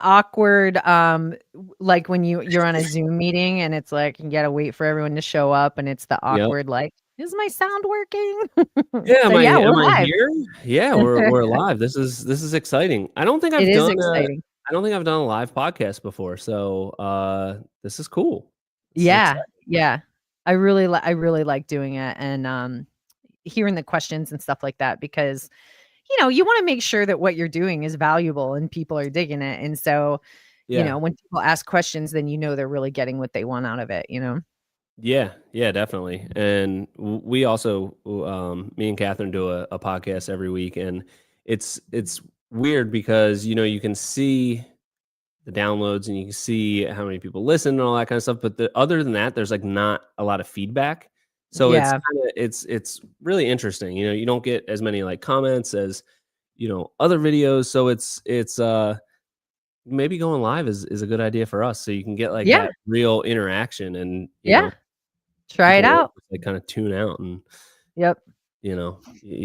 awkward, like when you're on a Zoom meeting and it's like, you gotta wait for everyone to show up and it's the Yep. awkward, like, "Is my sound working?" Yeah, So, yeah, we're am I live. here? Yeah, we're live. This is exciting. I don't think It I've is done exciting. a live podcast before, so this is cool. This is Yeah, exciting. yeah. I really like doing it and, hearing the questions and stuff like that because, you wanna make sure that what you're doing is valuable and people are digging it, and so, Yeah. when people ask questions, then they're really getting what they want out of it, you know? Yeah, yeah, definitely. And we also, me and Catherine do a podcast every week, and it's weird because you can see the downloads and you can see how many people listen and all that kind of stuff. But other than that, there's like not a lot of feedback. So it's Yeah. kind of it's really interesting. You don't get as many like comments as other videos. So it's maybe going live is a good idea for us. So you can get like Yeah, that real interaction and yeah. Try it people will out. just, like, kinda tune out and, Yep. you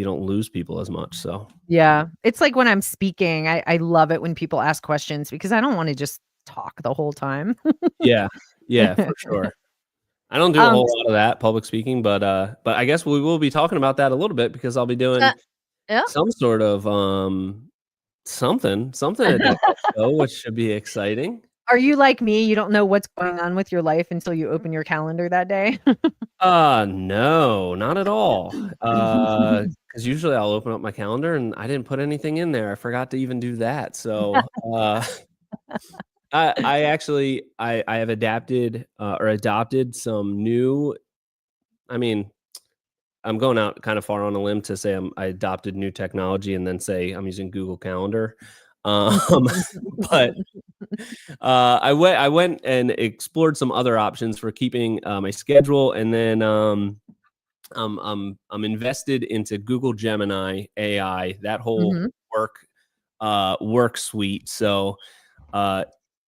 don't lose people as much, so Yeah. It's like when I'm speaking, I love it when people ask questions because I don't wanna just talk the whole time. yeah, yeah, for sure. I don't do a Um, whole lot of that, public speaking, but I guess we will be talking about that a little bit because I'll be uh, doing yeah. some sort of, something at DeckExpo, which should be exciting. Are you like me? You don't know what's going on with your life until you open your calendar that day? No, not at all. 'Cause usually I'll open up my calendar and I didn't put anything in there, I forgot to even do that, so, I actually I have adapted, or adopted some new I mean, I'm going out kind of far on a limb to say I adopted new technology and then say I'm using Google Calendar. Um, but, I went and explored some other options for keeping, my schedule, and then, I'm invested into Google Gemini AI, that whole Mhm. work suite, so, uh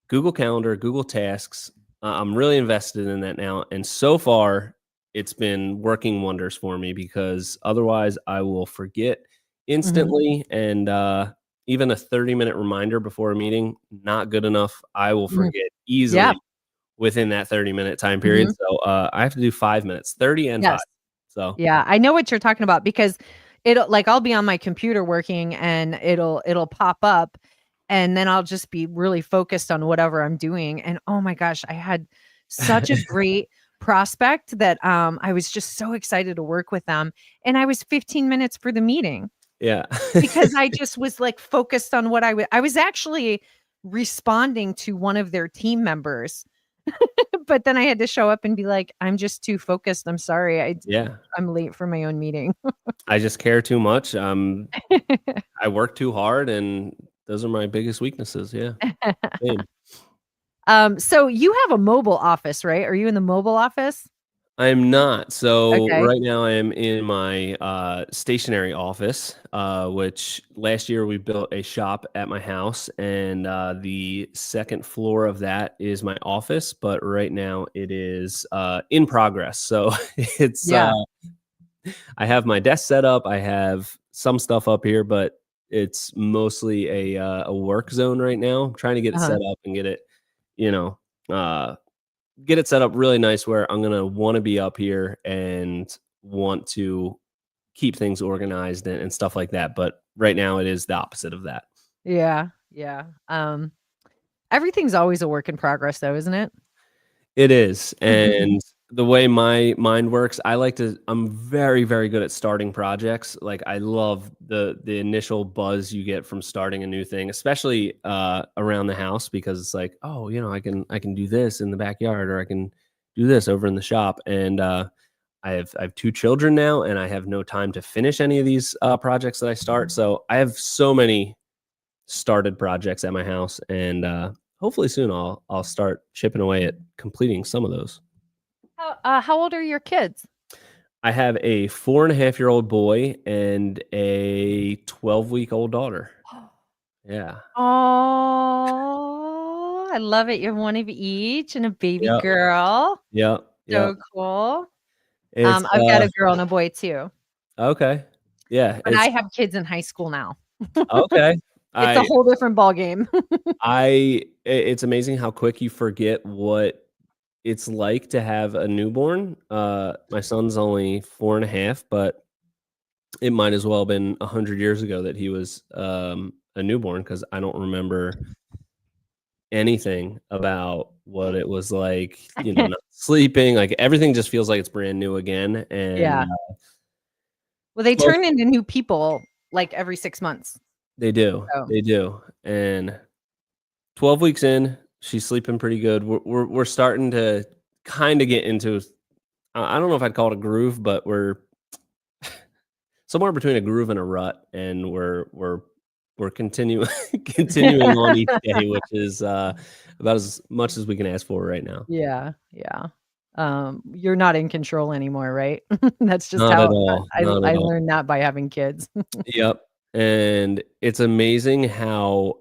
Google Calendar, Google Tasks. I'm really invested in that now, and so far, it's been working wonders for me because otherwise, I will forget Mhm. instantly, and even a 30-minute reminder before a meeting, not good enough. I will Mhm. forget Yeah. easily within that 30-minute time period. Mhm. So I have to do 5 minutes, 30 and 5. Yes. So Yeah, I know what you're talking about because it'll like, I'll be on my computer working and it'll pop up, and then I'll just be really focused on whatever I'm doing, and oh my gosh, I had such a great prospect that, I was just so excited to work with them, and I was 15 minutes for the meeting yeah. because I just was, like, focused on what I was actually responding to one of their team members, but then I had to show up and be like, "I'm just too focused, I'm sorry, Yeah. I'm late for my own meeting." I just care too much. I work too hard, and those are my biggest weaknesses. Yeah. Same. So you have a mobile office, right? Are you in the mobile office? I'm not. So Okay. right now I am in my stationary office, which last year we built a shop at my house, and the second floor of that is my office. But right now it is in progress. So it's Yeah. I have my desk set up. I have some stuff up here, but it's mostly a work zone right now. I'm trying to get it Uh-huh. set up and you know, uh, get it set up really nice where I'm gonna want to be up here and want to keep things organized and stuff like that. But right now, it is the opposite of that. Yeah. Yeah. Everything's always a work in progress though, isn't it? It is, and the way my mind works, I'm very, very good at starting projects. Like, I love the initial buzz you get from starting a new thing, especially, around the house because it's like, "Oh, I can do this in the backyard, or I can do this over in the shop," and, I have 2 children now, and I have no time to finish any of these, projects that I start, so I have so many started projects at my house, and hopefully soon I'll start chipping away at completing some of those. How old are your kids? I have a 4.5-year-old boy and a 12-week-old daughter. Yeah. Oh, I love it. You're one of each and a baby Yep. girl. Yep. Yep. So cool. It's I've got a girl and a boy too, okay. Yeah. but I It's have kids in high school now. okay. It's a I whole different ball game. it's amazing how quick you forget what it's like to have a newborn. My son's only 4.5, but it might as well have been 100 years ago that he was, a newborn, because I don't remember anything about what it was like, not sleeping, like, everything just feels like it's brand new again, and, Yeah. Well, they 12 turn into new people, like, every 6 months. So they do, and 12 weeks in, she's sleeping pretty good. We're starting to kinda get into I don't know if I'd call it a groove, but we're somewhere between a groove and a rut, and we're continuing continuing on each day, which is, about as much as we can ask for right now. yeah, yeah. You're not in control anymore, right? That's just Not at how all, not I at all. learned that by having kids. Yep, and it's amazing how,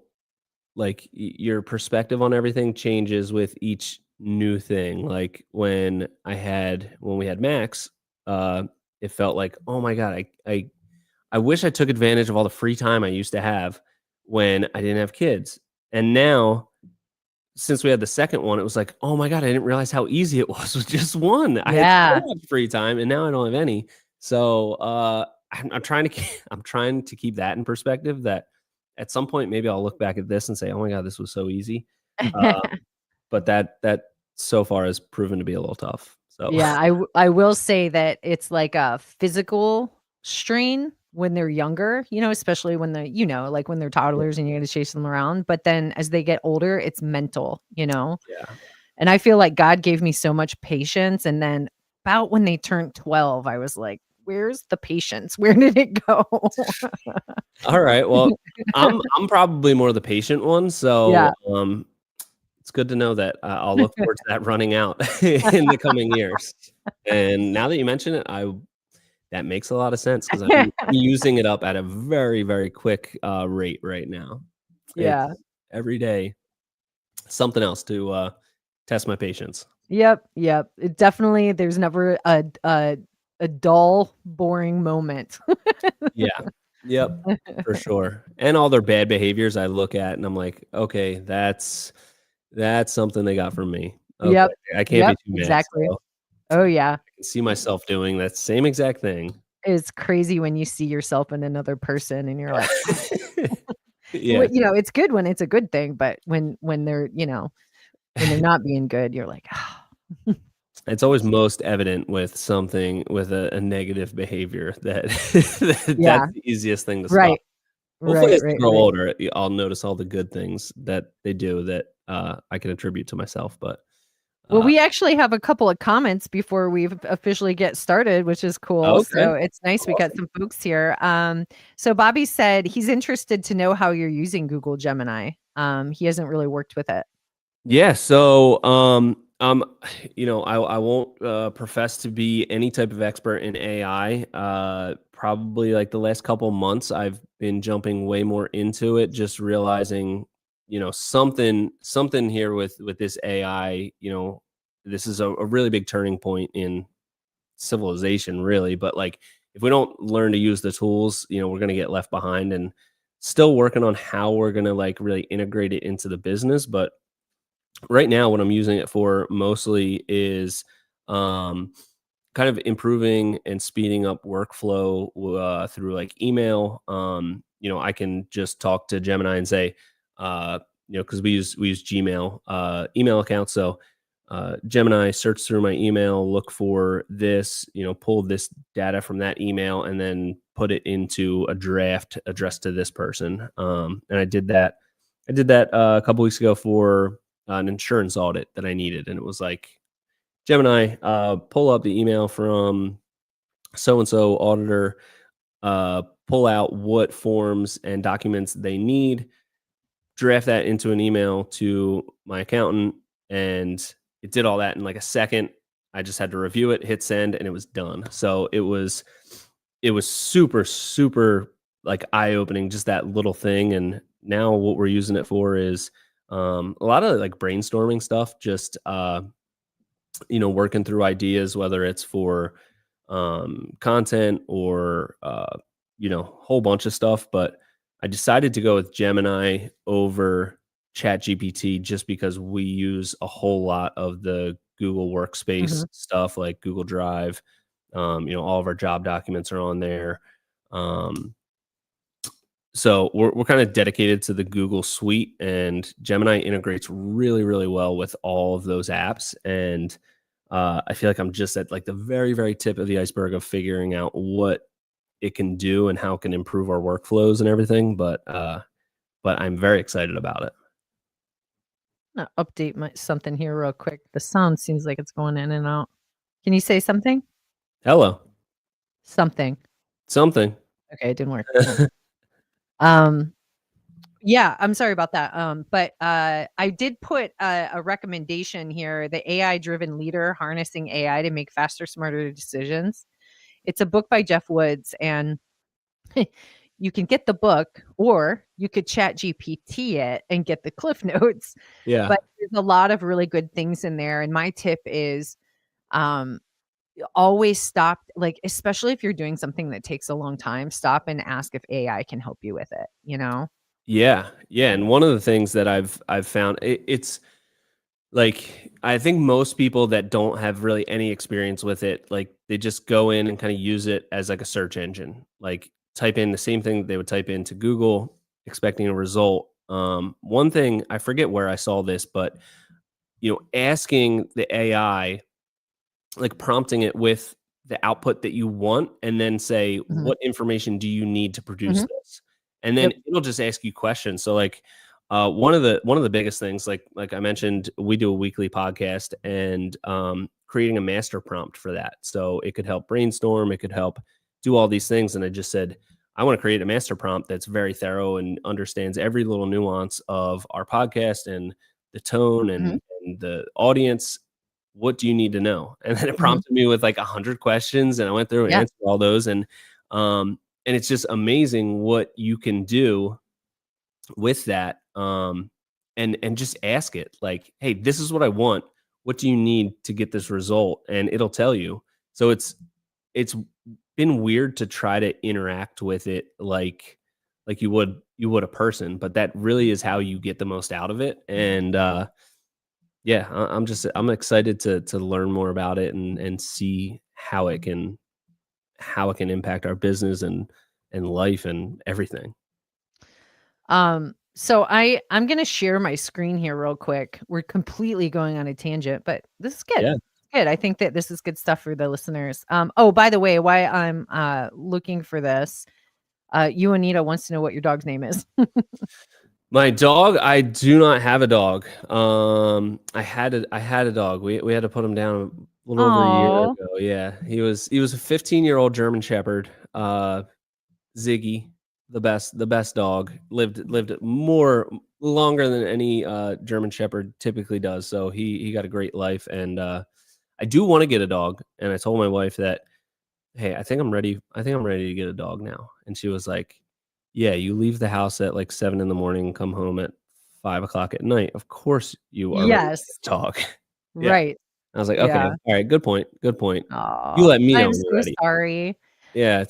like, your perspective on everything changes with each new thing. Like, when we had Max, uh, it felt like, "Oh my god, I wish I took advantage of all the free time I used to have when I didn't have kids." And now, since we had the second one, it was like, "Oh my god, I didn't realize how easy it was with just one." I had so Yeah. much free time, and now I don't have any. So, I'm trying to keep I'm trying to keep that in perspective, that at some point, maybe I'll look back at this and say, "Oh my god, this was so easy." Uh, but that so far has proven to be a little tough. So Yeah, I will say that it's like a physical strain when they're younger, especially when like when they're toddlers and you gotta chase them around, but then as they get older, it's mental. yeah. And I feel like God gave me so much patience, and then about when they turned 12, I was like, "Where's the patience? Where did it go?" Alright, well, I'm probably more the patient one, so, Yeah. it's good to know that, I'll look forward to that running out in the coming years. And now that you mention it, I that makes a lot of sense, because 'cause I'm using it up at a very, very quick, rate right now. Yeah. It's every day, something else to, test my patience. Yep, yep. It definitely there's never a dull, boring moment. Yeah. Yep, for sure. And all their bad behaviors I look at and I'm like, "Okay, that's something they got from me. Okay, Yep. I can't be Yep, too mad." exactly. So, Oh, yeah. I can see myself doing that same exact thing. It's crazy when you see yourself in another person and you're like, Yeah. it's good when it's a good thing, but when when they're not being good, you're like, It's always most evident with something with a negative behavior that Yeah, that's the easiest thing to stop. right. Hopefully, Right, as right, they grow right. older, I'll notice all the good things that they do that, I can attribute to myself, but, Well, uh we actually have a couple of comments before we officially get started, which is cool. okay, So it's nice we got awesome. some folks here. So Bobby said he's interested to know how you're using Google Gemini. He hasn't really worked with it. Yeah, so, I won't, profess to be any type of expert in AI. Probably, like, the last couple months, I've been jumping way more into it, just realizing, something here with this AI, this is a really big turning point in civilization, really. But, like, if we don't learn to use the tools, we're gonna get left behind, and still working on how we're gonna, like, really integrate it into the business. But right now, what I'm using it for mostly is, um, kind of improving and speeding up workflow, through, like, email. I can just talk to Gemini and say, because we use Gmail, email account. So, Gemini, search through my email, look for this, pull this data from that email, and then put it into a draft addressed to this person. And I did that. A couple weeks ago for an insurance audit that I needed, and it was like, Gemini, pull up the email from so and so auditor, pull out what forms and documents they need, draft that into an email to my accountant, and it did all that in like a second. I just had to review it, hit send, and it was done. So it was super, super, like, eye-opening, just that little thing. And now what we're using it for is, a lot of, like, brainstorming stuff, just, working through ideas, whether it's for, content or, whole bunch of stuff. But I decided to go with Gemini over ChatGPT just because we use a whole lot of the Google Workspace Mhm. stuff like Google Drive. All of our job documents are on there. Um, so we're kind of dedicated to the Google suite, and Gemini integrates really, really well with all of those apps. And I feel like I'm just at like the very, very tip of the iceberg of figuring out what it can do and how it can improve our workflows and everything. But I'm very excited about it. I'm gonna update my something here real quick. The sound seems like it's going in and out. Can you say something? Hello. Something. Something. Okay, it didn't work. Cool. Um, yeah, I'm sorry about that. But I did put a recommendation here, The AI Driven Leader: Harnessing AI to Make Faster, Smarter Decisions. It's a book by Jeff Woods, and you can get the book or you could chat GPT it and get the cliff notes. Yeah. But there's a lot of really good things in there. And my tip is um always stop, like, especially if you're doing something that takes a long time, stop and ask if AI can help you with it, you know? Yeah. Yeah, and one of the things that I've found it's like, I think most people that don't have really any experience with it, like, they just go in and kinda use it as, like, a search engine. Like, type in the same thing they would type into Google expecting a result. One thing, I forget where I saw this, but, asking the AI, like, prompting it with the output that you want, and then say, Mhm. "What information do you need to produce Mhm. this?" And then Yep. it'll just ask you questions. So, like, one of the biggest things, like I mentioned, we do a weekly podcast, and, creating a master prompt for that. So it could help brainstorm, it could help do all these things, and I just said, "I wanna create a master prompt that's very thorough and understands every little nuance of our podcast and the tone Mhm. and the audience. What do you need to know?" And then it Mhm. prompted me with like 100 questions, and I went through and Yeah. answered all those, um, and it's just amazing what you can do with that, and just ask it like, "Hey, this is what I want. What do you need to get this result?" And it'll tell you. So it's been weird to try to interact with it like you would a person, but that really is how you get the most out of it. And yeah, I'm excited to learn more about it and see how it can impact our business and life and everything. So I'm gonna share my screen here real quick. We're completely going on a tangent, but this is good. Yeah. It's good. I think that this is good stuff for the listeners. Oh, by the way, why I'm looking for this, you Anita wants to know what your dog's name is. My dog, I do not have a dog. I had a dog. We had to put him down a little over a year Oh, ago. Yeah. He was a 15-year-old German Shepherd. Ziggy, the best dog, lived more longer than any German Shepherd typically does. So he got a great life, and I do want to get a dog. And I told my wife that, hey, I think I'm ready. I think I'm ready to get a dog now. And she was like, yeah, you leave the house at like 7 in the morning, come home at 5 o'clock at night. Of course you are ready to yes. get a dog. Yeah. Right. I was like, okay, Yeah. all right, good point. Good point. You Oh, let me know I'm when you're so ready. sorry. Yeah,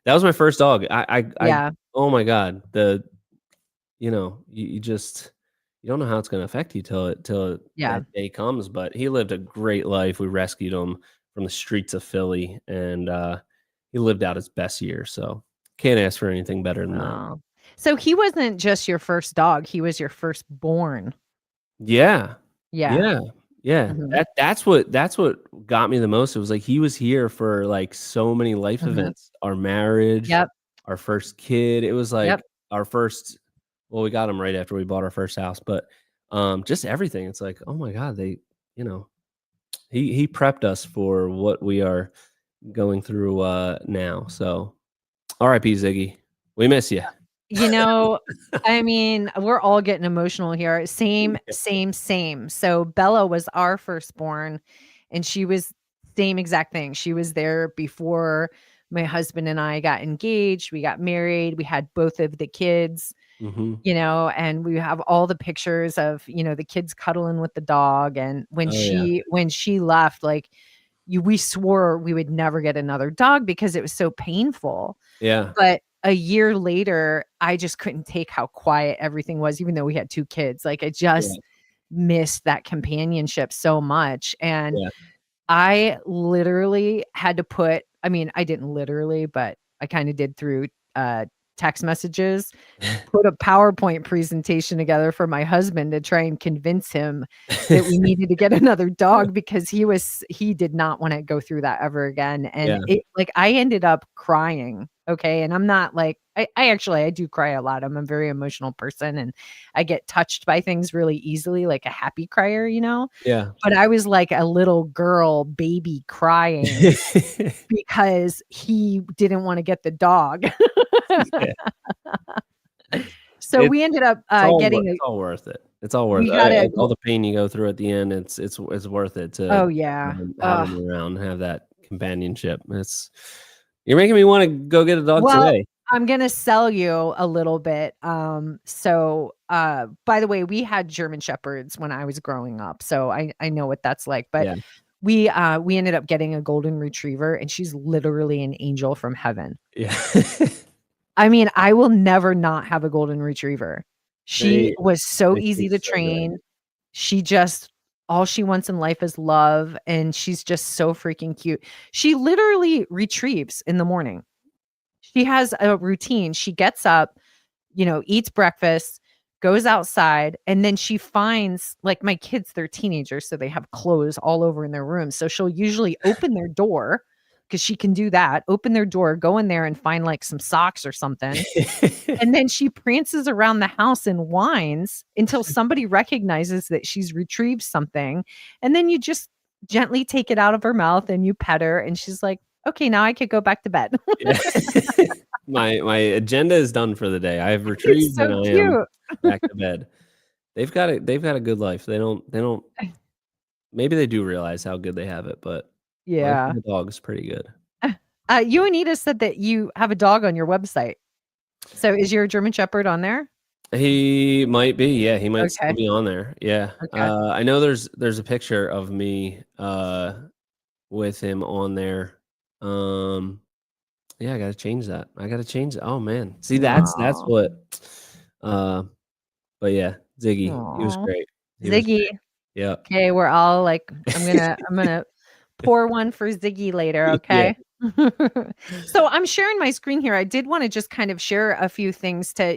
that was my first dog. Yeah. Oh my god, you just you don't know how it's gonna affect you till Yeah. that day comes, but he lived a great life. We rescued him from the streets of Philly, and, he lived out his best years, so can't ask for anything better than that. Oh. So he wasn't just your first dog, he was your firstborn. Yeah. Yeah. Yeah. Yeah. Mhm. That's what got me the most. It was like he was here for, like, so many life Mhm. events. Our marriage, Yep. our first kid. It was Yep. like our first well, we got him right after we bought our first house, but, just everything. It's like, "Oh my god, you know, he prepped us for what we are going through, now." So, RIP Ziggy. We miss you. You know, I mean, we're all getting emotional here. Same, Yeah. same, same. So Bella was our firstborn, and she was same exact thing. She was there before my husband and I got engaged. We got married. We had both of the kids, Mhm. and we have all the pictures of, the kids cuddling with the dog. And when Oh, yeah. she left, like we swore we would never get another dog because it was so painful. Yeah. But a year later, I just couldn't take how quiet everything was, even though we had 2 kids. Like, I Yeah. just missed that companionship so much, and Yeah. I literally had to put I mean, I didn't literally, but I kinda did through, text messages, put a PowerPoint presentation together for my husband to try and convince him that we needed to get another dog because he did not wanna go through that ever again, and Yeah. it like, I ended up crying, okay, and I'm not like I actually I do cry a lot, I'm a very emotional person, and I get touched by things really easily, like a happy crier, you know? Yeah. But I was like a little girl baby crying because he didn't wanna get the dog. Yeah. So we ended up, getting a It's all worth it. It's all worth we it. got a All go the pain you go through at the end, it's worth it to Oh, yeah. have Ugh. them around, have that companionship. You're making me wanna go get a dog Well, today. I'm gonna sell you a little bit. By the way, we had German Shepherds when I was growing up, so I know what that's like, but Yeah. we ended up getting a golden retriever, and she's literally an angel from heaven. Yeah. I mean, I will never not have a golden retriever. She They was so they seem easy to so good. train. She just all she wants in life is love, and she's just so freaking cute. She literally retrieves in the morning. She has a routine. She gets up, eats breakfast, goes outside, and then she finds like my kids, they're teenagers, so they have clothes all over in their room. So she'll usually open their door because she can do that, open their door, go in there and find like some socks or something. And then she prances around the house and whines until somebody recognizes that she's retrieved something. And then you just gently take it out of her mouth and you pet her. And she's like, okay, now I could go back to bed. Yeah. My agenda is done for the day. I have It's retrieved so and I am cute. back to bed. They've got a good life. They don't maybe they do realize how good they have it, but life Yeah. with a dog is pretty good. You and Anita said that you have a dog on your website. So is your German Shepherd on there? He might be, yeah, he might still Okay. be on there, yeah. Okay. I know there's a picture of me, with him on there. Um, yeah, I gotta change that. I gotta change it. Oh, man. See, that's Aw. what uh, but yeah, Ziggy, he was Aw. great. He was Ziggy. great. Yep. Okay, we're all like, I'm gonna pour one for Ziggy later, Yeah, okay? So I'm sharing my screen here. I did wanna just kind of share a few things to,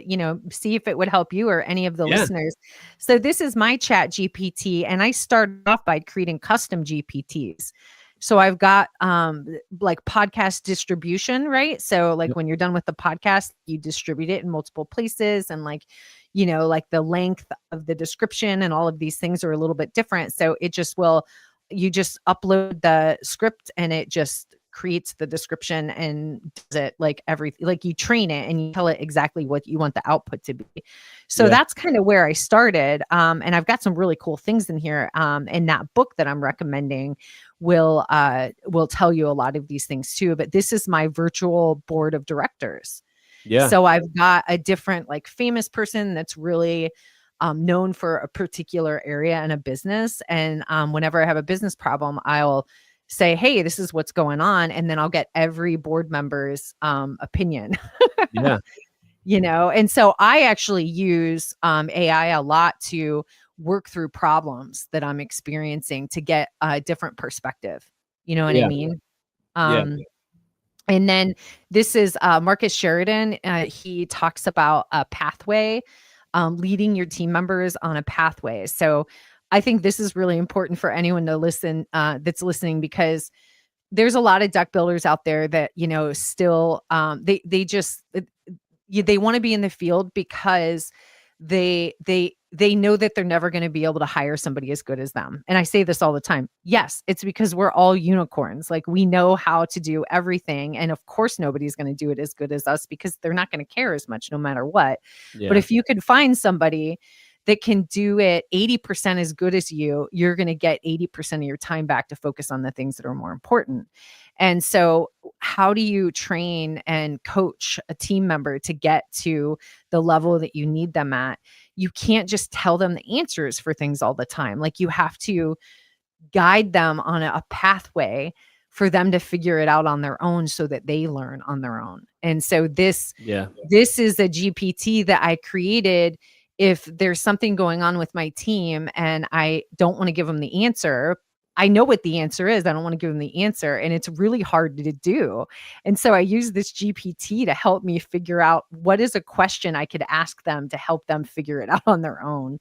see if it would help you or any of the yeah, listeners. So this is my Chat GPT, and I started off by creating custom GPTs. So I've got, like podcast distribution, right? So, like, yep, when you're done with the podcast, you distribute it in multiple places and, like, like the length of the description and all of these things are a little bit different. So it just will you just upload the script and it just creates the description and does it like everything like you train it and you tell it exactly what you want the output to be. So yeah, that's kind of where I started. And I've got some really cool things in here. And that book that I'm recommending will tell you a lot of these things too. But this is my virtual board of directors. yeah, So I've got a different like famous person that's really known for a particular area and a business. And whenever I have a business problem, I'll say, hey, this is what's going on. And then I'll get every board member's opinion, yeah, And so I actually use AI a lot to work through problems that I'm experiencing to get a different perspective. You know what I yeah, mean? yeah, Um, and then this is Marcus Sheridan. He talks about a pathway, leading your team members on a pathway. So I think this is really important for anyone to listen that's listening because there's a lot of deck builders out there that still they want to be in the field because they know that they're never going to be able to hire somebody as good as them. And I say this all the time. Yes, it's because we're all unicorns. Like we know how to do everything. And of course, nobody's going to do it as good as us because they're not going to care as much no matter what. But yeah, if you could find somebody that can do it 80% as good as you, you're going to get 80% of your time back to focus on the things that are more important. And so, how do you train and coach a team member to get to the level that you need them at? You can't just tell them the answers for things all the time. Like you have to guide them on a pathway for them to figure it out on their own so that they learn on their own. And so Yeah. this is a GPT that I created if there's something going on with my team and I don't want to give them the answer. I know what the answer is. I don't want to give them the answer, and it's really hard to do. And so I use this GPT to help me figure out what is a question I could ask them to help them figure it out on their own,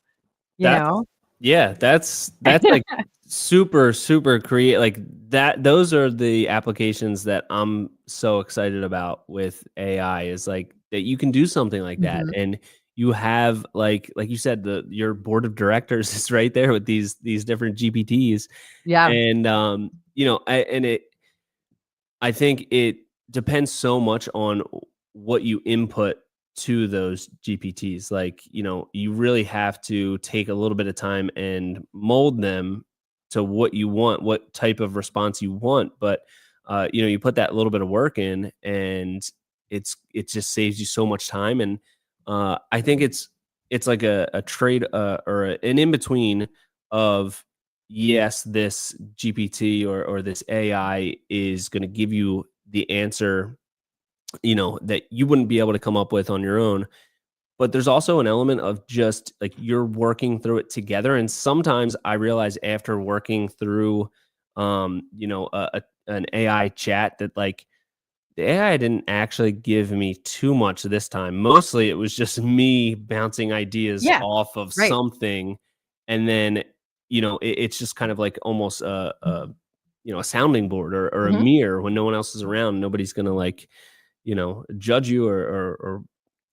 you That's know? yeah, that's like super, super create like that. Those are the applications that I'm so excited about with AI is like that you can do something like that. Mhm. And you have like you said, your board of directors is right there with these different GPTs. Yeah. And I think it depends so much on what you input to those GPTs. Like, you really have to take a little bit of time and mold them to what you want, what type of response you want. But you put that little bit of work in, and it just saves you so much time. And I think it's like a trade an in between of yes, this GPT or this AI is going to give you the answer, that you wouldn't be able to come up with on your own. But there's also an element of just like you're working through it together. And sometimes I realize after working through, an AI chat that like the AI didn't actually give me too much this time. Mostly it was just me bouncing ideas Yeah. off of Right. something, and then, it's just kind of like almost a sounding board or a Mhm. mirror when no one else is around. Nobody's gonna like, judge you or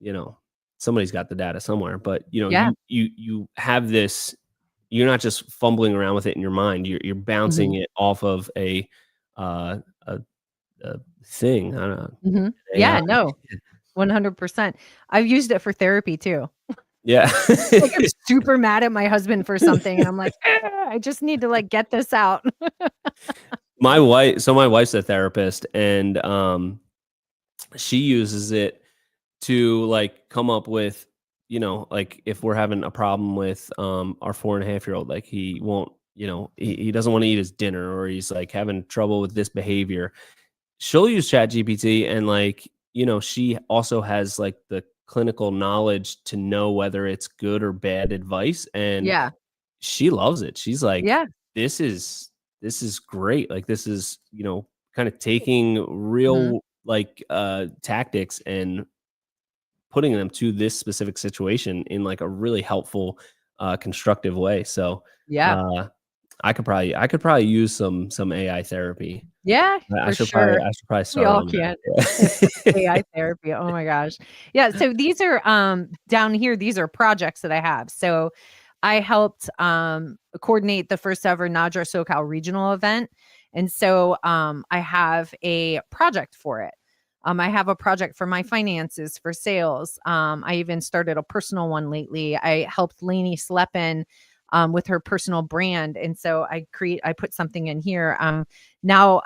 you know, somebody's got the data somewhere. But, Yeah. you have this you're not just fumbling around with it in your mind. You're bouncing Mhm. it off of uh, a a thing. I don't know. Mhm. AI. Yeah, no, 100%. I've used it for therapy too. Yeah. Like, I'm super mad at my husband for something, and I'm like, I just need to, like, get this out." My wife's a therapist, and, she uses it to, like, come up with, like, if we're having a problem with, our 4.5-year-old, like, he won't, he doesn't wanna eat his dinner, or he's, like, having trouble with this behavior. She'll use ChatGPT, and, like, she also has, like, the clinical knowledge to know whether it's good or bad advice, and Yeah. she loves it. She's like, Yeah. "This is great." Like, this is, kinda taking Mhm. real, like, tactics and putting them to this specific situation in, like, a really helpful, constructive way. So, Yeah. uh, I could probably use some AI therapy. Yeah, I for should probably sure. I should probably We start all on can. that. AI therapy, oh my gosh. Yeah, so these are, down here, these are projects that I have. So, I helped, coordinate the first ever Nadra SoCal regional event, and so, I have a project for it. I have a project for my finances, for sales. I even started a personal one lately. I helped Lainey Sleppen, with her personal brand, and so I put something in here. Now,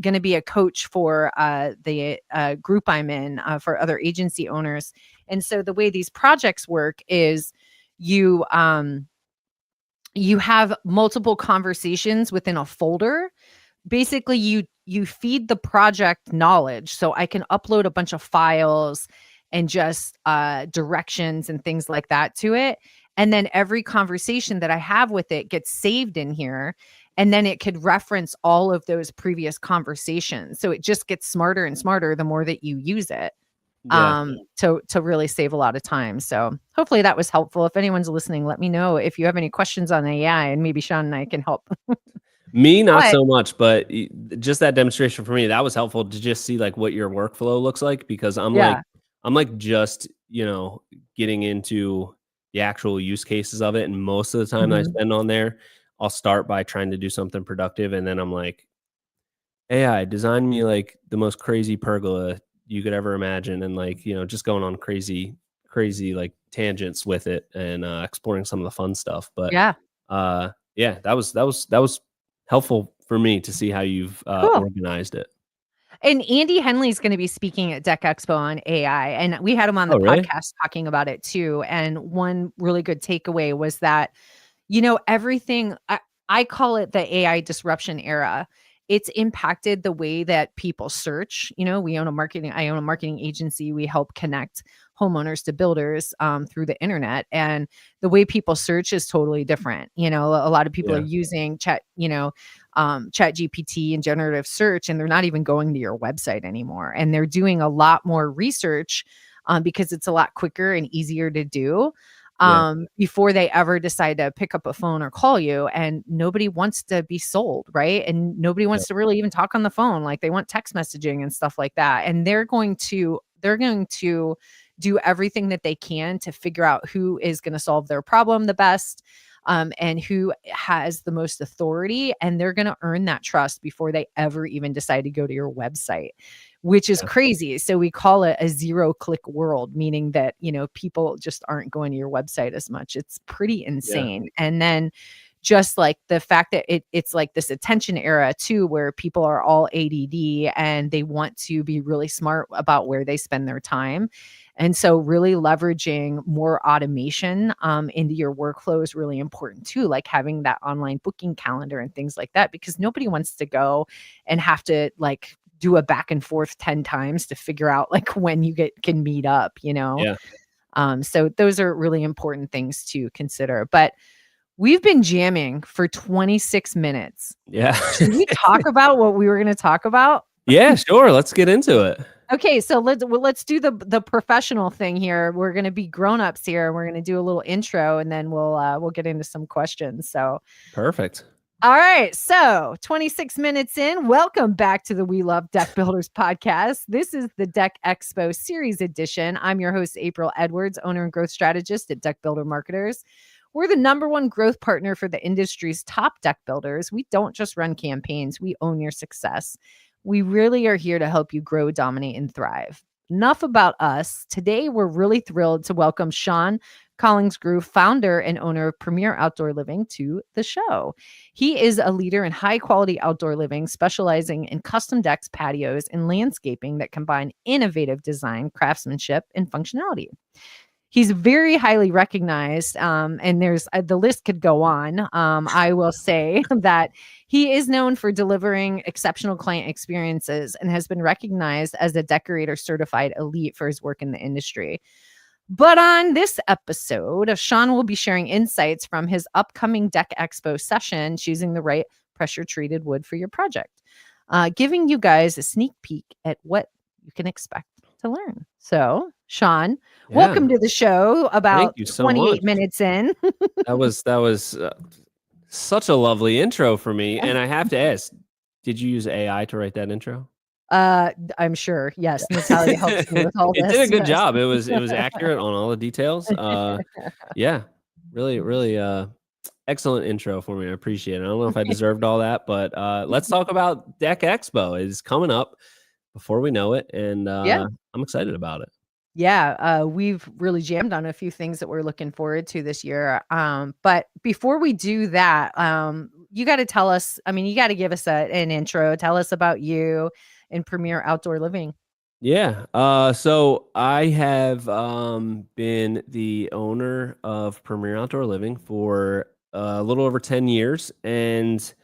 gonna be a coach for, the, group I'm in, for other agency owners. And so the way these projects work is you, you have multiple conversations within a folder. Basically, you feed the project knowledge, so I can upload a bunch of files and just, directions and things like that to it, and then every conversation that I have with it gets saved in here, and then it could reference all of those previous conversations, so it just gets smarter and smarter the more that you use it, Yeah. to really save a lot of time. So, hopefully that was helpful. If anyone's listening, let me know if you have any questions on AI, and maybe Sean and I can help. Me, not But so much, but just that demonstration for me, that was helpful to just see like what your workflow looks like because yeah. I'm like just, getting into the actual use cases of it. And most of the time that I Mhm. spend on there, I'll start by trying to do something productive. And then I'm like, AI, design me like the most crazy pergola you could ever imagine. And like, just going on crazy like tangents with it and exploring some of the fun stuff. But Yeah. yeah, that was helpful for me to see how you've, Cool. organized it. And Andy Henley's gonna be speaking at DeckExpo on AI, and we had him on the Oh, really? podcast talking about it too, and one really good takeaway was that, everything I call it the AI disruption era, it's impacted the way that people search. I own a marketing agency. We help connect homeowners to builders through the internet, and the way people search is totally different. A lot of people are Yeah. using chat GPT and generative search, and they're not even going to your website anymore. And they're doing a lot more research because it's a lot quicker and easier to do Yeah. before they ever decide to pick up a phone or call you. And nobody wants to be sold, right? And nobody Yeah. wants to really even talk on the phone. Like, they want text messaging and stuff like that. And they're going to do everything that they can to figure out who is going to solve their problem the best, and who has the most authority. And they're going to earn that trust before they ever even decide to go to your website, which is Yeah. crazy. So we call it a zero-click world, meaning that, people just aren't going to your website as much. It's pretty Yeah. insane. And then just like the fact that it's like this attention era too, where people are all ADD and they want to be really smart about where they spend their time. And so really leveraging more automation into your workflow is really important too, like having that online booking calendar and things like that, because nobody wants to go and have to like do a back and forth 10 times to figure out like when you can meet up. Yeah. So those are really important things to consider. But we've been jamming for 26 minutes. Yeah. Should we talk about what we were going to talk about? Yeah, sure. Let's get into it. Okay, so let's do the professional thing here. We're going to be grown-ups here. We're going to do a little intro, and then we'll get into some questions. So, Perfect. all right. So 26 minutes in, welcome back to the We Love Deck Builders podcast. This is the DeckExpo Series Edition. I'm your host, April Edwards, owner and growth strategist at Deck Builder Marketers. We're the #1 growth partner for the industry's top deck builders. We don't just run campaigns, we own your success. We really are here to help you grow, dominate, and thrive. Enough about us. Today, we're really thrilled to welcome Sean Collinsgru, founder and owner of Premier Outdoor Living, to the show. He is a leader in high-quality outdoor living, specializing in custom decks, patios, and landscaping that combine innovative design, craftsmanship, and functionality. He's very highly recognized, and there's the list could go on. I will say that he is known for delivering exceptional client experiences and has been recognized as a decorator certified elite for his work in the industry. But on this episode, Sean will be sharing insights from his upcoming DeckExpo session, choosing the right pressure treated wood for your project, giving you guys a sneak peek at what you can expect to learn. So, Sean, Yeah. welcome to the show. About Thank you so 28 much. minutes in. That was such a lovely intro for me. And I have to ask, did you use AI to write that intro? I'm sure. Yes, Natalia helps me with all It this. did a good Yes. job. It was accurate on all the details. Yeah, really excellent intro for me. I appreciate it. I don't know if I deserved all that, but let's talk about Deck Expo. It's coming up before we know it, and Yeah. I'm excited about it. Yeah, we've really jammed on a few things that we're looking forward to this year. But before we do that, you got to tell us, you got to give us an intro. Tell us about you and Premier Outdoor Living. Yeah. So I have been the owner of Premier Outdoor Living for a little over 10 years and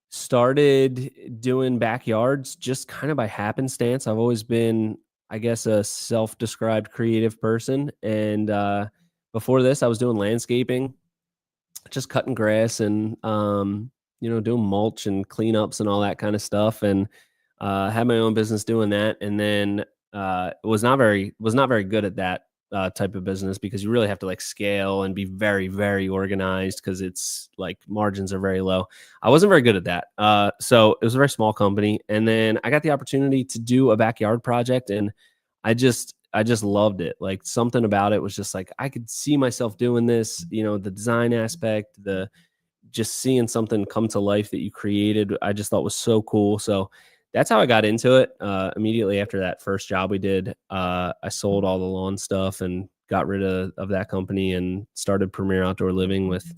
started doing backyards just kind of by happenstance. I've always been, I guess, a self-described creative person. And before this, I was doing landscaping, just cutting grass and doing mulch and cleanups and all that kind of stuff. And had my own business doing that, and then was not very good at that type of business because you really have to like scale and be very, very organized because it's like margins are very low. I wasn't very good at that. So it was a very small company, and then I got the opportunity to do a backyard project, and I just loved it. Like something about it was just like I could see myself doing this. The design aspect, the just seeing something come to life that you created, I just thought was so cool. So that's how I got into it. Immediately after that first job we did, I sold all the lawn stuff and got rid of that company and started Premier Outdoor Living with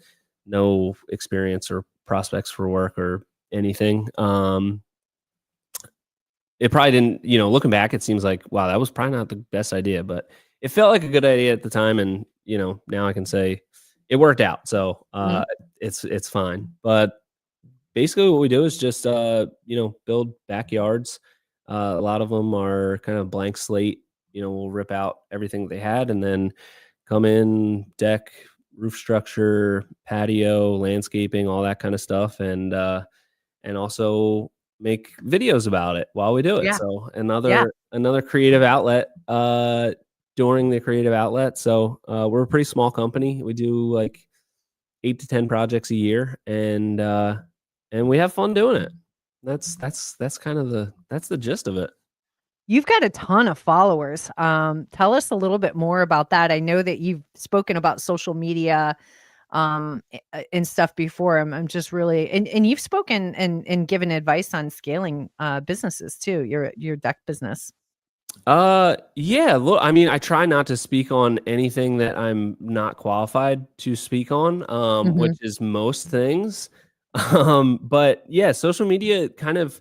no experience or prospects for work or anything. It probably didn't, looking back, it seems like, wow, that was probably not the best idea, but it felt like a good idea at the time. And, now I can say it worked out. So Mhm. it's fine. But basically what we do is just, build backyards. A lot of them are kind of blank slate. We'll rip out everything they had and then come in, deck, roof structure, patio, landscaping, all that kind of stuff, and also make videos about it while we do it. Yeah. So Yeah. another creative outlet during the creative outlet. So we're a pretty small company. We do like 8 to 10 projects a year, and we have fun doing it. That's kind of that's the gist of it. You've got a ton of followers. Tell us a little bit more about that. I know that you've spoken about social media, and stuff before. I'm just really, and you've spoken and given advice on scaling, businesses too, your deck business. Yeah, look, I mean, I try not to speak on anything that I'm not qualified to speak on, which Mhm, is most things. But yeah, social media kind of,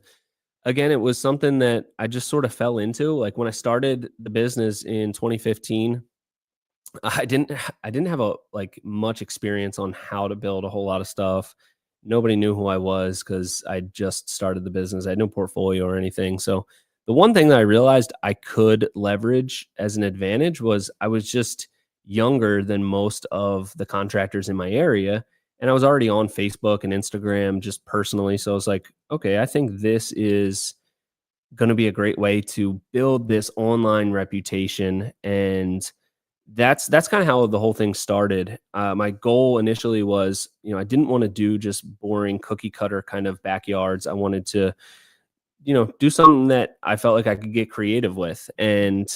again, it was something that I just sort of fell into. Like when I started the business in 2015, I didn't have a like much experience on how to build a whole lot of stuff. Nobody knew who I was because I just started the business. I had no portfolio or anything. So the one thing that I realized I could leverage as an advantage was I was just younger than most of the contractors in my area. And I was already on Facebook and Instagram just personally. So I was like, okay, I think this is going to be a great way to build this online reputation. And that's kind of how the whole thing started. My goal initially was, I didn't want to do just boring cookie cutter kind of backyards. I wanted to, do something that I felt like I could get creative with. And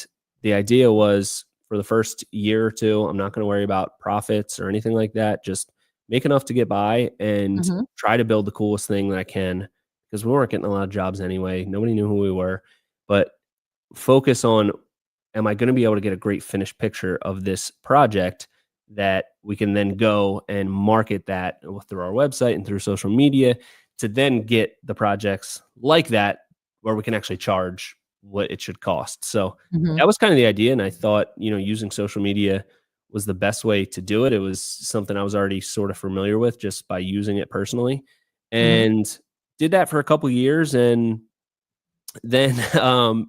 the idea was for the first year or two, I'm not going to worry about profits or anything like that. Just make enough to get by and mhm, try to build the coolest thing that I can because we weren't getting a lot of jobs anyway. Nobody knew who we were, but focus on, am I going to be able to get a great finished picture of this project that we can then go and market that through our website and through social media to then get the projects like that where we can actually charge what it should cost. So mhm, that was kind of the idea. And I thought, using social media was the best way to do it. It was something I was already sort of familiar with just by using it personally, mhm, and did that for a couple years. And then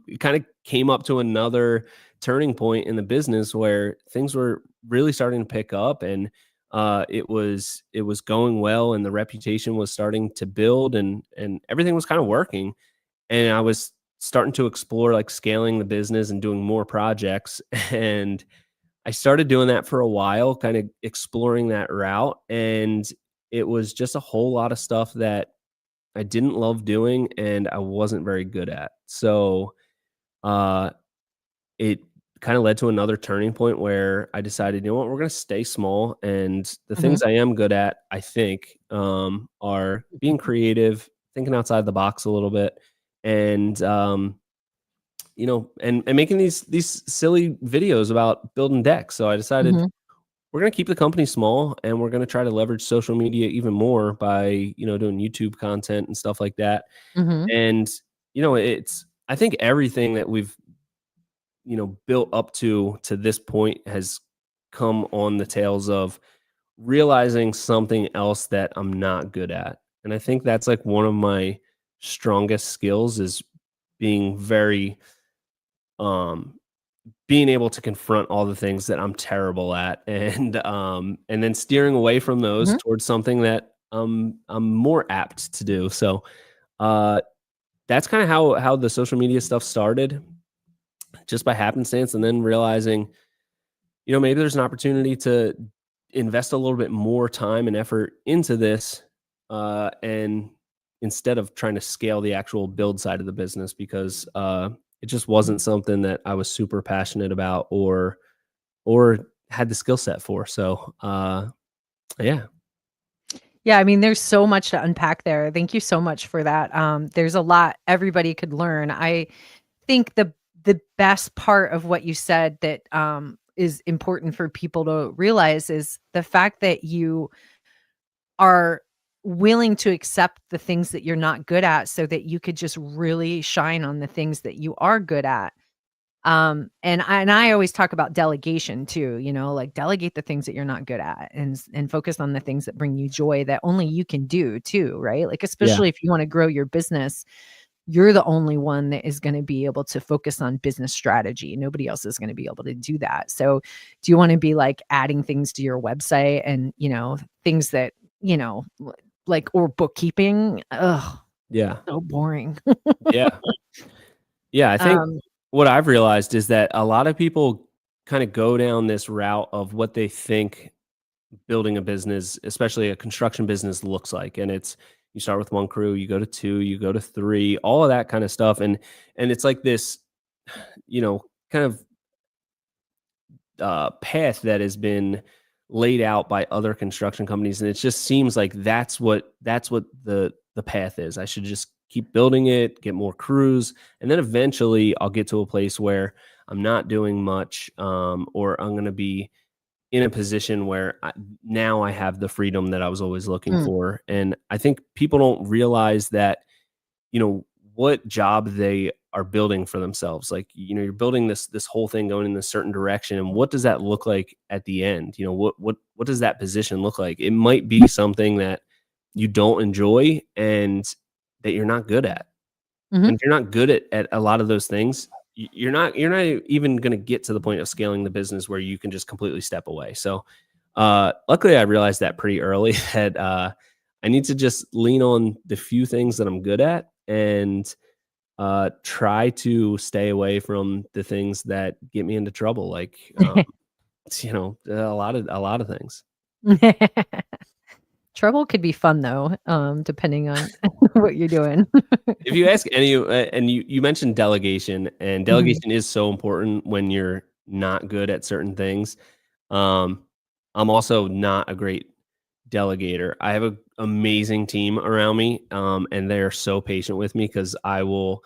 it kind of came up to another turning point in the business where things were really starting to pick up, and it was going well, and the reputation was starting to build, and everything was kind of working, and I was starting to explore like scaling the business and doing more projects. And I started doing that for a while, kind of exploring that route, and it was just a whole lot of stuff that I didn't love doing and I wasn't very good at. So, uh, it kind of led to another turning point where I decided, you know what, we're going to stay small. And the mhm, things I am good at, I think, are being creative, thinking outside the box a little bit, and and making these silly videos about building decks. So I decided mhm, we're going to keep the company small, and we're going to try to leverage social media even more by doing YouTube content and stuff like that. mhm, And, it's I think everything that we've, built up to this point has come on the tails of realizing something else that I'm not good at. And I think that's like one of my strongest skills is being very um being able to confront all the things that I'm terrible at, and then steering away from those mhm. towards something that I'm more apt to do. So uh that's kind of how the social media stuff started, just by happenstance, and then realizing, maybe there's an opportunity to invest a little bit more time and effort into this, and instead of trying to scale the actual build side of the business, because it just wasn't something that I was super passionate about or had the skill set for. So yeah. Yeah, I mean, there's so much to unpack there. Thank you so much for that. There's a lot everybody could learn. I think the best part of what you said that, is important for people to realize is the fact that you are willing to accept the things that you're not good at so that you could just really shine on the things that you are good at. And I always talk about delegation too, like delegate the things that you're not good at and focus on the things that bring you joy that only you can do too, right? Like, Yeah. especially if you want to grow your business, you're the only one that is going to be able to focus on business strategy. Nobody else is going to be able to do that. So, do you want to be like adding things to your website and, things that, like, or bookkeeping? Ugh, Yeah. so boring. Yeah. Yeah, I think um, what I've realized is that a lot of people kinda go down this route of what they think building a business, especially a construction business, looks like, and it's you start with 1 crew, you go to 2, you go to 3, all of that kinda stuff, and it's like this, kind of path that has been laid out by other construction companies, and it just seems like that's what the path is. I should just keep building it, get more crews, and then eventually I'll get to a place where I'm not doing much, or I'm going to be in a position where now I have the freedom that I was always looking mm, for. And I think people don't realize that what job they are building for themselves. Like, you're building this whole thing going in this certain direction, and what does that look like at the end? What does that position look like? It might be something that you don't enjoy and that you're not good at. mhm. And if you're not good at a lot of those things, you're not even going to get to the point of scaling the business where you can just completely step away. So luckily I realized that pretty early that I need to just lean on the few things that I'm good at and try to stay away from the things that get me into trouble, like a lot of things. Trouble could be fun though, depending on what you're doing. If you ask any, and you mentioned delegation, and Mhm. delegation is so important when you're not good at certain things. Um, I'm also not a great delegator. I have an amazing team around me, and they are so patient with me because I will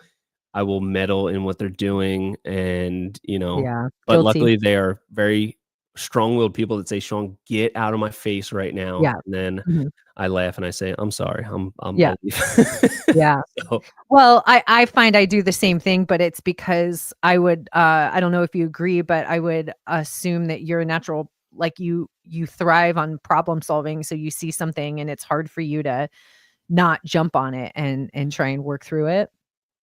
meddle in what they're doing, and Yeah, but guilty. luckily they are very strong-willed people that say, "Sean, get out of my face right now," Yeah. and then Mhm. I laugh and I say, "I'm sorry, Yeah, I'll leave." yeah. So Well, I find I do the same thing, but it's because I don't know if you agree, but I would assume that you're a natural, like, you thrive on problem solving, so you see something and it's hard for you to not jump on it and try and work through it.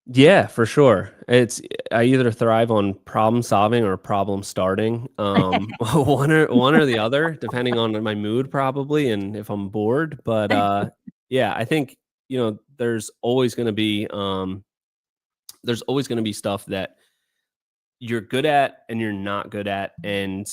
yeah, for sure. I either thrive on problem solving or problem starting. One or the other, depending on my mood probably and if I'm bored. But yeah, I think, there's always gonna be stuff that you're good at and you're not good at. And,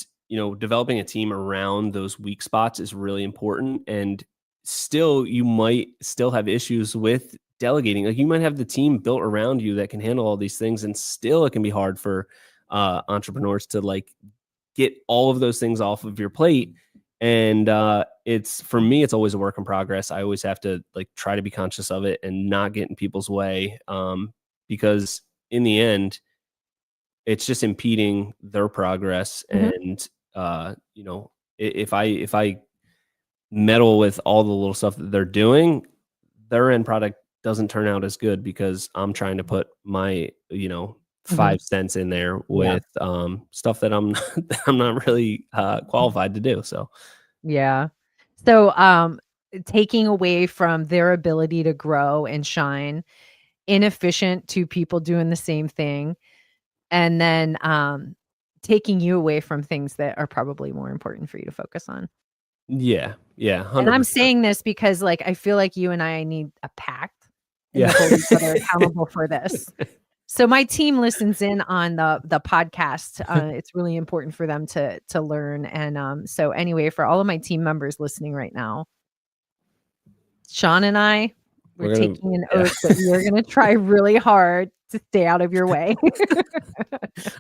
developing a team around those weak spots is really important. And still, you might still have issues with delegating. Like, you might have the team built around you that can handle all these things, and still it can be hard for entrepreneurs to like get all of those things off of your plate. And it's for me, it's always a work in progress. I always have to like try to be conscious of it and not get in people's way, because in the end, it's just impeding their progress. Mhm, And if I meddle with all the little stuff that they're doing, their end product doesn't turn out as good because I'm trying to put my, mhm. 5 cents in there Yeah, with stuff that I'm that I'm not really qualified to do. So yeah. So, taking away from their ability to grow and shine, inefficient 2 people doing the same thing, and then, taking you away from things that are probably more important for you to focus on. yeah, yeah, And I'm 100%. saying this because, like, I feel like you and I need a pact and Yeah. to hold each other accountable for this. So my team listens in on the podcast. It's really important for them to learn. And so anyway, for all of my team members listening right now, Sean and I, we're We're gonna taking an yeah. oath that we are going to try really hard to stay out of your way.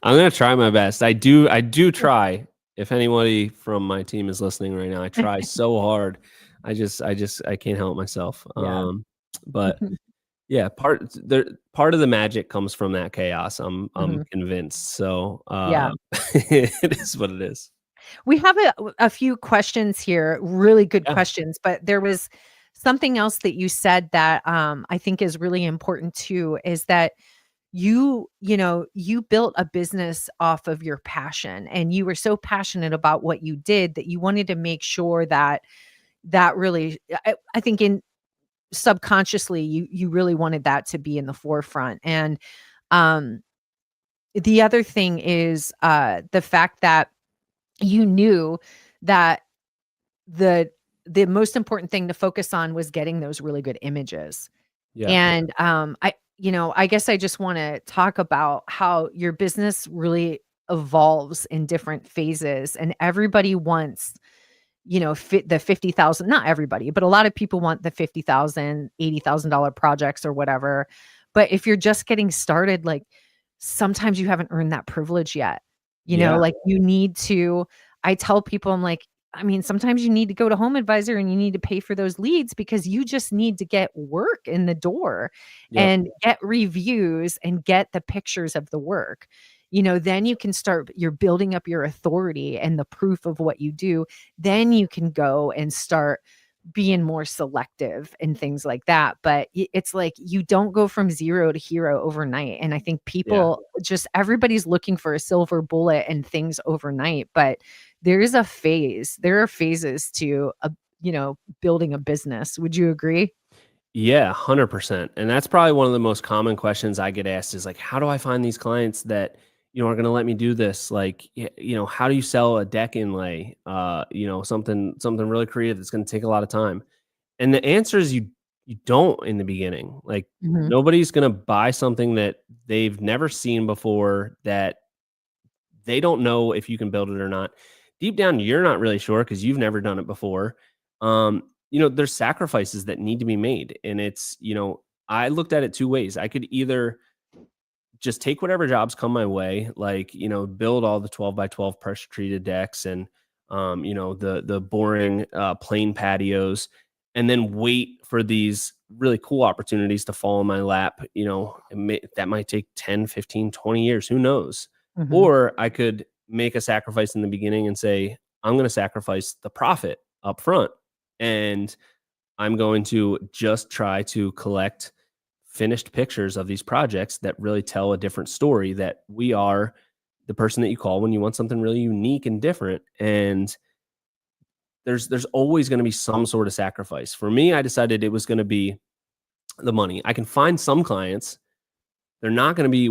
I'm gonna try my best. I do try. If anybody from my team is listening right now, I try so hard. I can't help myself. Yeah. But yeah, part of the magic comes from that chaos. I'm Mhm. convinced. So Yeah. it is what it is. We have a few questions here, really good Yeah. questions, but there was something else that you said that I think is really important too, is that you built a business off of your passion, and you were so passionate about what you did that you wanted to make sure that that really, I think in subconsciously you really wanted that to be in the forefront. And um the other thing is the fact that you knew that the the most important thing to focus on was getting those really good images. Yeah. And I guess I just want to talk about how your business really evolves in different phases, and everybody wants, fit the 50,000, not everybody, but a lot of people want the 50,000, $80,000 projects or whatever. But if you're just getting started, like, sometimes you haven't earned that privilege yet. Yeah. Like, you need to, I tell people, I'm like, I mean, sometimes you need to go to Home Advisor and you need to pay for those leads, because you just need to get work in the door Yep. and get reviews and get the pictures of the work. Then you can start, you're building up your authority and the proof of what you do. Then you can go and start being more selective and things like that. But it's like you don't go from zero to hero overnight. And I think Yeah. people just, everybody's looking for a silver bullet and things overnight. But there is a phase, there are phases to building a business. Would you agree? Yeah, 100%. And that's probably one of the most common questions I get asked is like, how do I find these clients that, are going to let me do this? Like, how do you sell a deck inlay? Something really creative that's going to take a lot of time. And the answer is you don't in the beginning. Like, Mhm, nobody's going to buy something that they've never seen before, that they don't know if you can build it or not. Deep down, you're not really sure because you've never done it before. There's sacrifices that need to be made. And I looked at it two ways. I could either just take whatever jobs come my way, like, build all the 12 by 12 pressure treated decks and, the boring plain patios, and then wait for these really cool opportunities to fall in my lap. That might take 10, 15, 20 years. Who knows? mhm, Or I could make a sacrifice in the beginning and say, I'm going to sacrifice the profit up front. And I'm going to just try to collect finished pictures of these projects that really tell a different story, that we are the person that you call when you want something really unique and different. And there's always going to be some sort of sacrifice. For me, I decided it was going to be the money. I can find some clients, they're not going to be,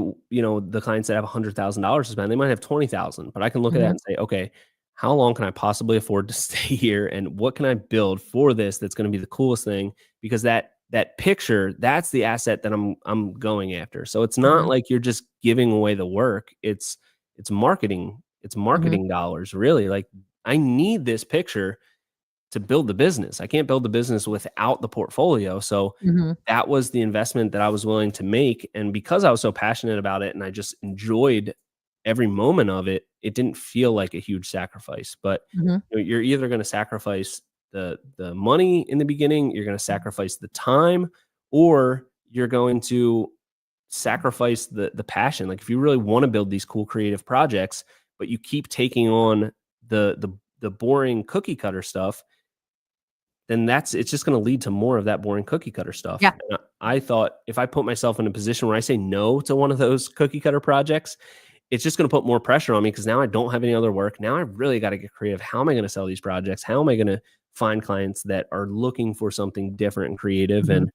the clients that have $100,000 to spend. They might have 20,000, but I can look at that mhm, and say, okay, how long can I possibly afford to stay here, and what can I build for this that's going to be the coolest thing? Because that picture, that's the asset that I'm going after. So it's not mhm, like you're just giving away the work. It's marketing. It's mhm, marketing dollars, really. Like, I need this picture to build the business. I can't build the business without the portfolio. So mhm, that was the investment that I was willing to make. And because I was so passionate about it and I just enjoyed every moment of it, it didn't feel like a huge sacrifice. But mhm, you're either going to sacrifice the money in the beginning, you're going to sacrifice the time, or you're going to sacrifice the passion. Like, if you really want to build these cool creative projects, but you keep taking on the boring cookie cutter stuff, then it's just going to lead to more of that boring cookie cutter stuff. yeah, And I thought, if I put myself in a position where I say no to one of those cookie cutter projects, it's just going to put more pressure on me, because now I don't have any other work. Now I really got to get creative. How am I going to sell these projects? How am I going to find clients that are looking for something different and creative? mhm,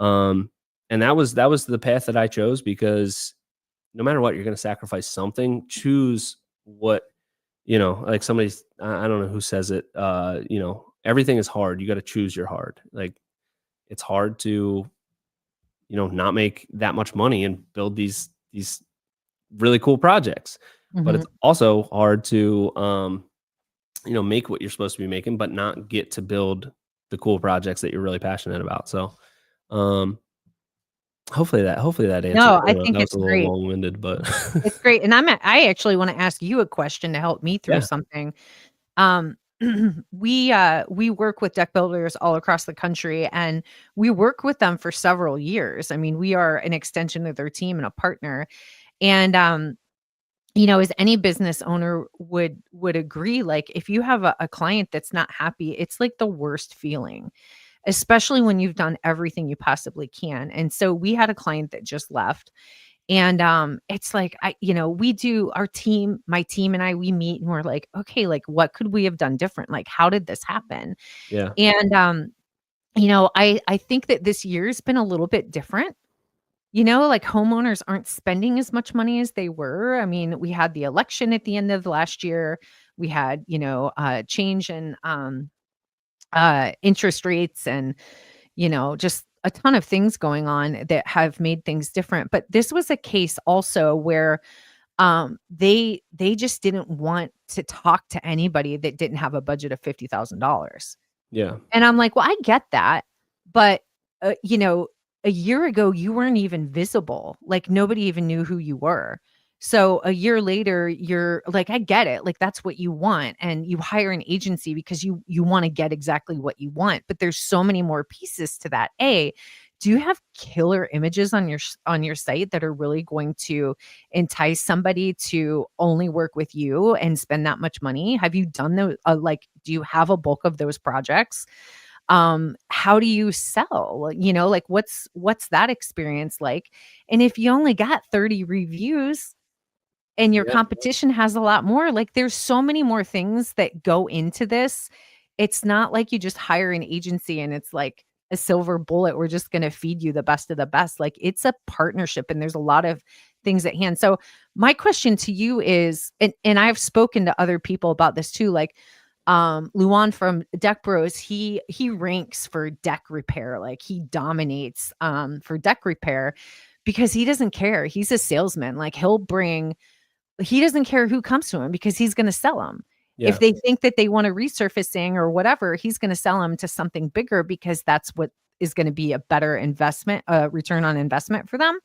Um, and that was the path that I chose, because no matter what, you're going to sacrifice something. Choose what, like, somebody's, I don't know who says it, everything is hard. You got to choose your hard. Like, it's hard to, not make that much money and build these really cool projects. But mhm, it's also hard to, make what you're supposed to be making, but not get to build the cool projects that you're really passionate about. So, um, hopefully that answers. no, I I don't know, think that was it's a little great. long winded, but It's great, and I actually wanna ask you a question to help me through yeah, something. Um, we work with deck builders all across the country, and we work with them for several years. I mean, we are an extension of their team and a partner. And as any business owner would agree, like, if you have a client that's not happy, it's like the worst feeling, especially when you've done everything you possibly can. And so we had a client that just left, And it's like, we do our team, my team and I, we meet and we're like, okay, like what could we have done different? Like, how did this happen? Yeah. And I think that this year's been a little bit different. Like homeowners aren't spending as much money as they were. I mean, we had the election at the end of last year. We had, change in interest rates and, just a ton of things going on that have made things different. But this was a case also where they just didn't want to talk to anybody that didn't have a budget of $50,000. Yeah. And I'm like, "Well, I get that, but, a year ago, you weren't even visible, like, nobody even knew who you were. So, a year later, you're like, I get it, like, that's what you want, and you hire an agency because you wanna get exactly what you want, but there's so many more pieces to that. A, do you have killer images on your site that are really going to entice somebody to only work with you and spend that much money? Have you done those, do you have a bulk of those projects? How do you sell? Like what's that experience like? And if you only got 30 reviews and your Yeah. competition has a lot more, like there's so many more things that go into this. It's not like you just hire an agency and it's like a silver bullet. We're just going to feed you the best of the best. Like it's a partnership and there's a lot of things at hand. So my question to you is, and I've spoken to other people about this too, like Luan from Deck Bros, he ranks for deck repair. Like he dominates for deck repair because he doesn't care. He's a salesman. Like he doesn't care who comes to him because he's going to sell them. If Yeah. they think that they want a resurfacing or whatever, he's going to sell them to something bigger because that's what is going to be a better investment, return on investment for them.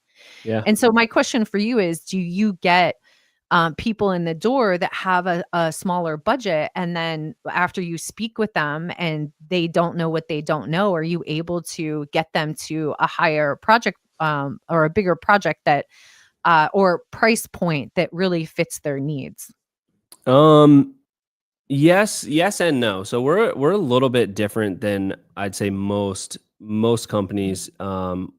Yeah. And so my question for you is, do you get people in the door that have a smaller budget, and then after you speak with them and they don't know what they don't know, are you able to get them to a higher project or a bigger project that or price point that really fits their needs? Um, yes and no. So we're a little bit different than I'd say most companies.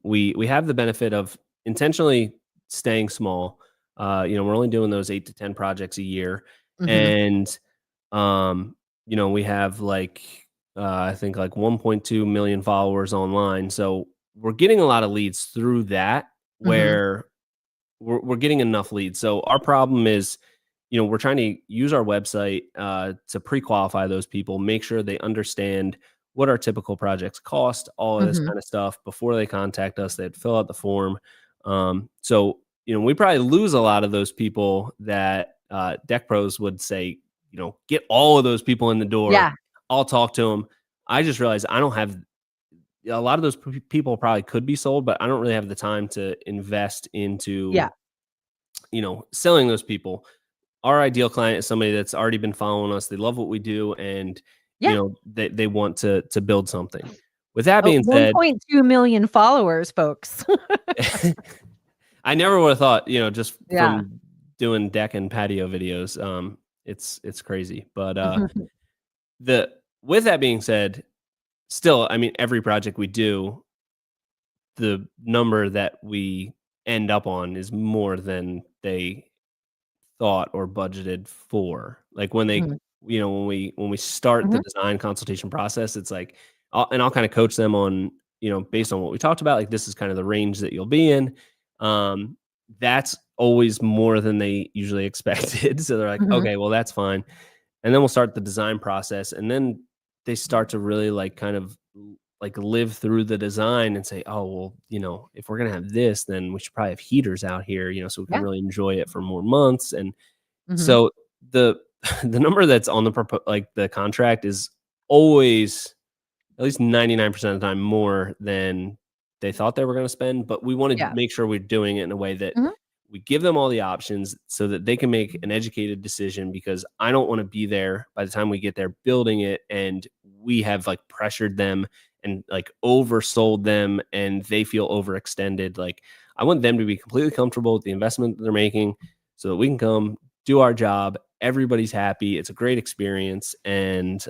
We have the benefit of intentionally staying small. We're only doing those 8 to 10 projects a year, Mhm, and we have like I think like 1.2 million followers online. So we're getting a lot of leads through that, mhm. where we're getting enough leads. So our problem is, we're trying to use our website to pre-qualify those people, make sure they understand what our typical projects cost, all of this Mhm. kind of stuff before they contact us. They'd fill out the form. So we probably lose a lot of those people that Deck Pros would say, get all of those people in the door. Yeah, I'll talk to them. I just realized I don't have a lot of those people probably could be sold, but I don't really have the time to invest yeah, into selling those people. Our ideal client is somebody that's already been following us. They love what we do, and yeah. they want to build something. With that Oh, being said, 1.2 million followers, folks. I never would have thought, just Yeah. from doing deck and patio videos, it's crazy. But the with that being said, still, I mean, every project we do, the number that we end up on is more than they thought or budgeted for. Like when they, Mhm, when we start the mhm, design consultation process, it's like, I'll kind of coach them on, based on what we talked about, like this is kind of the range that you'll be in. Um, that's always more than they usually expected. So they're like, mhm. okay, well that's fine. And then we'll start the design process, and then they start to really like kind of like live through the design and say, oh well, if we're gonna have this, then we should probably have heaters out here, so we can Yeah. really enjoy it for more months. And Mhm. so the the number that's on like the contract is always at least 99% of the time more than they thought they were gonna spend, but we wanna Yeah. make sure we're doing it in a way that Mhm. we give them all the options so that they can make an educated decision, because I don't wanna be there by the time we get there building it and we have, like, pressured them and, like, oversold them and they feel overextended. Like, I want them to be completely comfortable with the investment that they're making so that we can come, do our job, everybody's happy, it's a great experience, and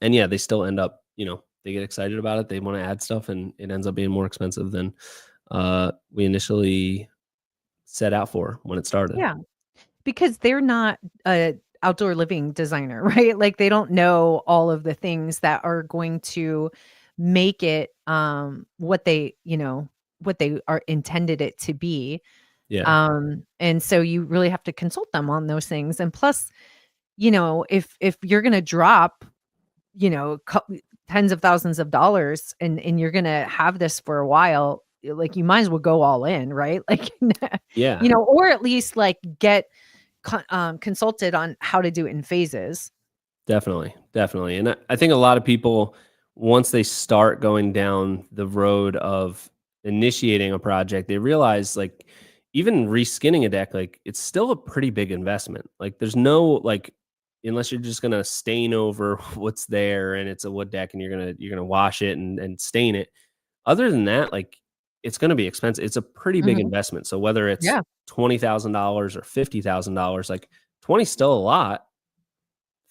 yeah, they still end up, they get excited about it, they wanna add stuff, and it ends up being more expensive than, we initially set out for when it started. Yeah. Because they're not a outdoor living designer, right? Like, they don't know all of the things that are going to make it, what they, what they are intended it to be. Yeah. And so you really have to consult them on those things. And plus, if you're gonna drop, tens of thousands of dollars and you're gonna have this for a while, like, you might as well go all in, right? Like, Yeah. or at least, like, get consulted on how to do it in phases. Definitely, definitely, and I think a lot of people, once they start going down the road of initiating a project, they realize, like, even reskinning a deck, like, it's still a pretty big investment. Like, there's no, like, unless you're just gonna stain over what's there and it's a wood deck and you're gonna wash it and stain it. Other than that, like, it's gonna be expensive. It's a pretty big Mhm. investment. So whether it's Yeah. $20,000 or $50,000, like, 20 is still a lot,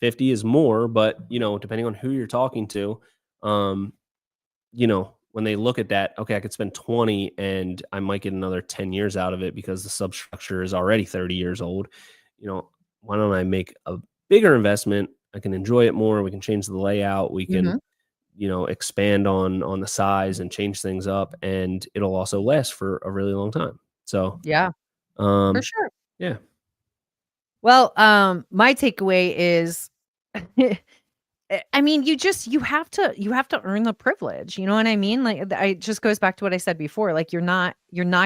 50 is more, but, depending on who you're talking to, um, when they look at that, okay, I could spend 20 and I might get another 10 years out of it because the substructure is already 30 years old. You know, why don't I make a bigger investment? I can enjoy it more. We can change the layout. We can, Mhm. expand on the size and change things up, and it'll also last for a really long time. So, Yeah, for um, sure. yeah, Well, my takeaway is I mean, you have to earn the privilege, you know what I mean? Like, I it just goes back to what I said before, like, you're not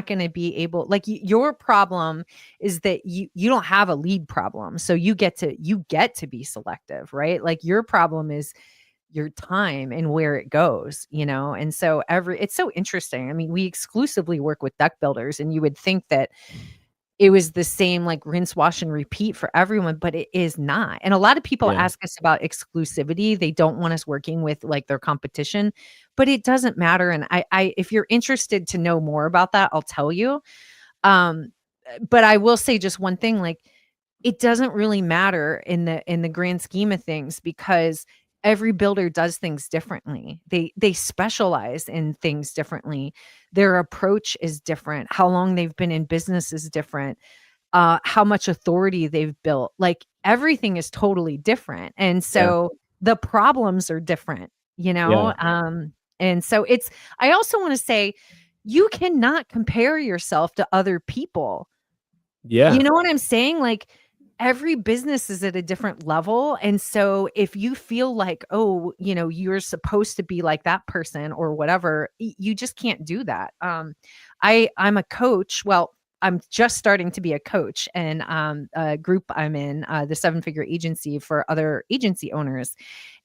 gonna be able, like, your problem is that you don't have a lead problem, so you get to be selective, right? Like, your problem is your time and where it goes, and so it's so interesting. I mean, we exclusively work with deck builders, and you would think that it was the same, like, rinse, wash, and repeat for everyone, but it is not. And a lot of people yeah, ask us about exclusivity. They don't want us working with, like, their competition, but it doesn't matter. And if you're interested to know more about that, I'll tell you. Um, but I will say just one thing, like, it doesn't really matter in the grand scheme of things, because every builder does things differently. They specialize in things differently. Their approach is different. How long they've been in business is different. How much authority they've built. Like, everything is totally different. And yeah, so the problems are different, you yeah, know? And so I also want to say, you cannot compare yourself to other people. You yeah, know what I'm saying? Like, every business is at a different level, and so if you feel like, "Oh, you're supposed to be like that person," or whatever, you just can't do that. I'm a coach. Well, I'm just starting to be a coach, and, a group I'm in, the seven-figure agency for other agency owners,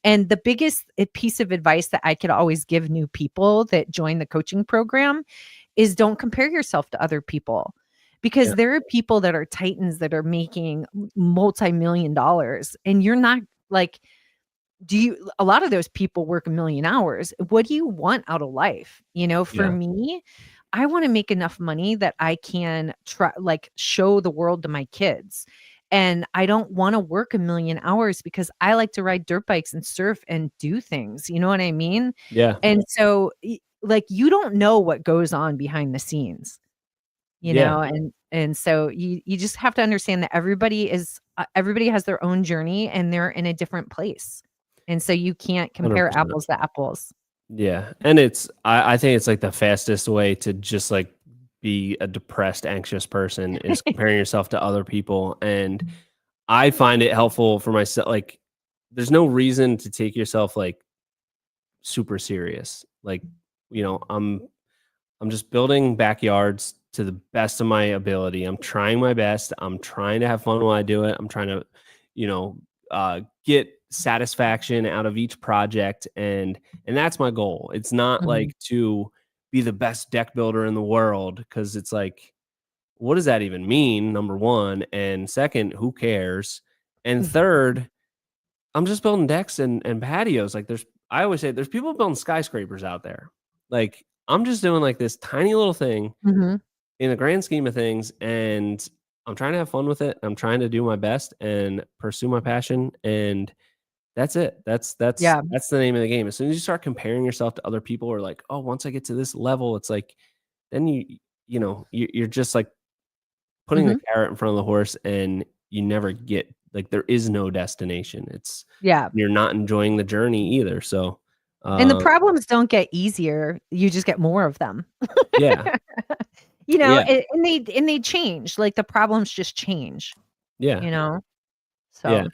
and the biggest, piece of advice that I could always give new people that join the coaching program is, don't compare yourself to other people, yeah, because there are people that are titans that are making multi-million dollars, and you're not. Like, a lot of those people work a million hours. What do you want out of life? For yeah, me, I want to make enough money that I can try, like, show the world to my kids. And I don't want to work a million hours, because I like to ride dirt bikes and surf and do things. You know what I mean? yeah, And so, like, you don't know what goes on behind the scenes, yeah, and so you just have to understand that everybody has their own journey, and they're in a different place. And so you can't compare 100%. apples to apples. Yeah, and I think it's, like, the fastest way to just, like, be a depressed, anxious person is comparing yourself to other people, and I find it helpful for myself, like, there's no reason to take yourself, like, super serious. Like, I'm just building backyards to the best of my ability. I'm trying my best. I'm trying to have fun while I do it. I'm trying to, get satisfaction out of each project, and that's my goal. It's not Mhm, like to be the best deck builder in the world, because it's like, what does that even mean? Number one, and second, who cares? And mm, third, I'm just building decks and patios. Like, I always say there's people building skyscrapers out there. Like, I'm just doing, like, this tiny little thing mhm. in the grand scheme of things, and I'm trying to have fun with it. I'm trying to do my best and pursue my passion, and that's it. Yeah, That's the name of the game. As soon as you start comparing yourself to other people, or like, oh, once I get to this level, it's like, then you know, you're just like putting the Mhm. carrot in front of the horse and you never get like, there is no destination. It's Yeah. you're not enjoying the journey either, so, And the uh, problems don't get easier, you just get more of them. yeah, You know, yeah, and they change, like, the problems just change, yeah, you know? yeah, So,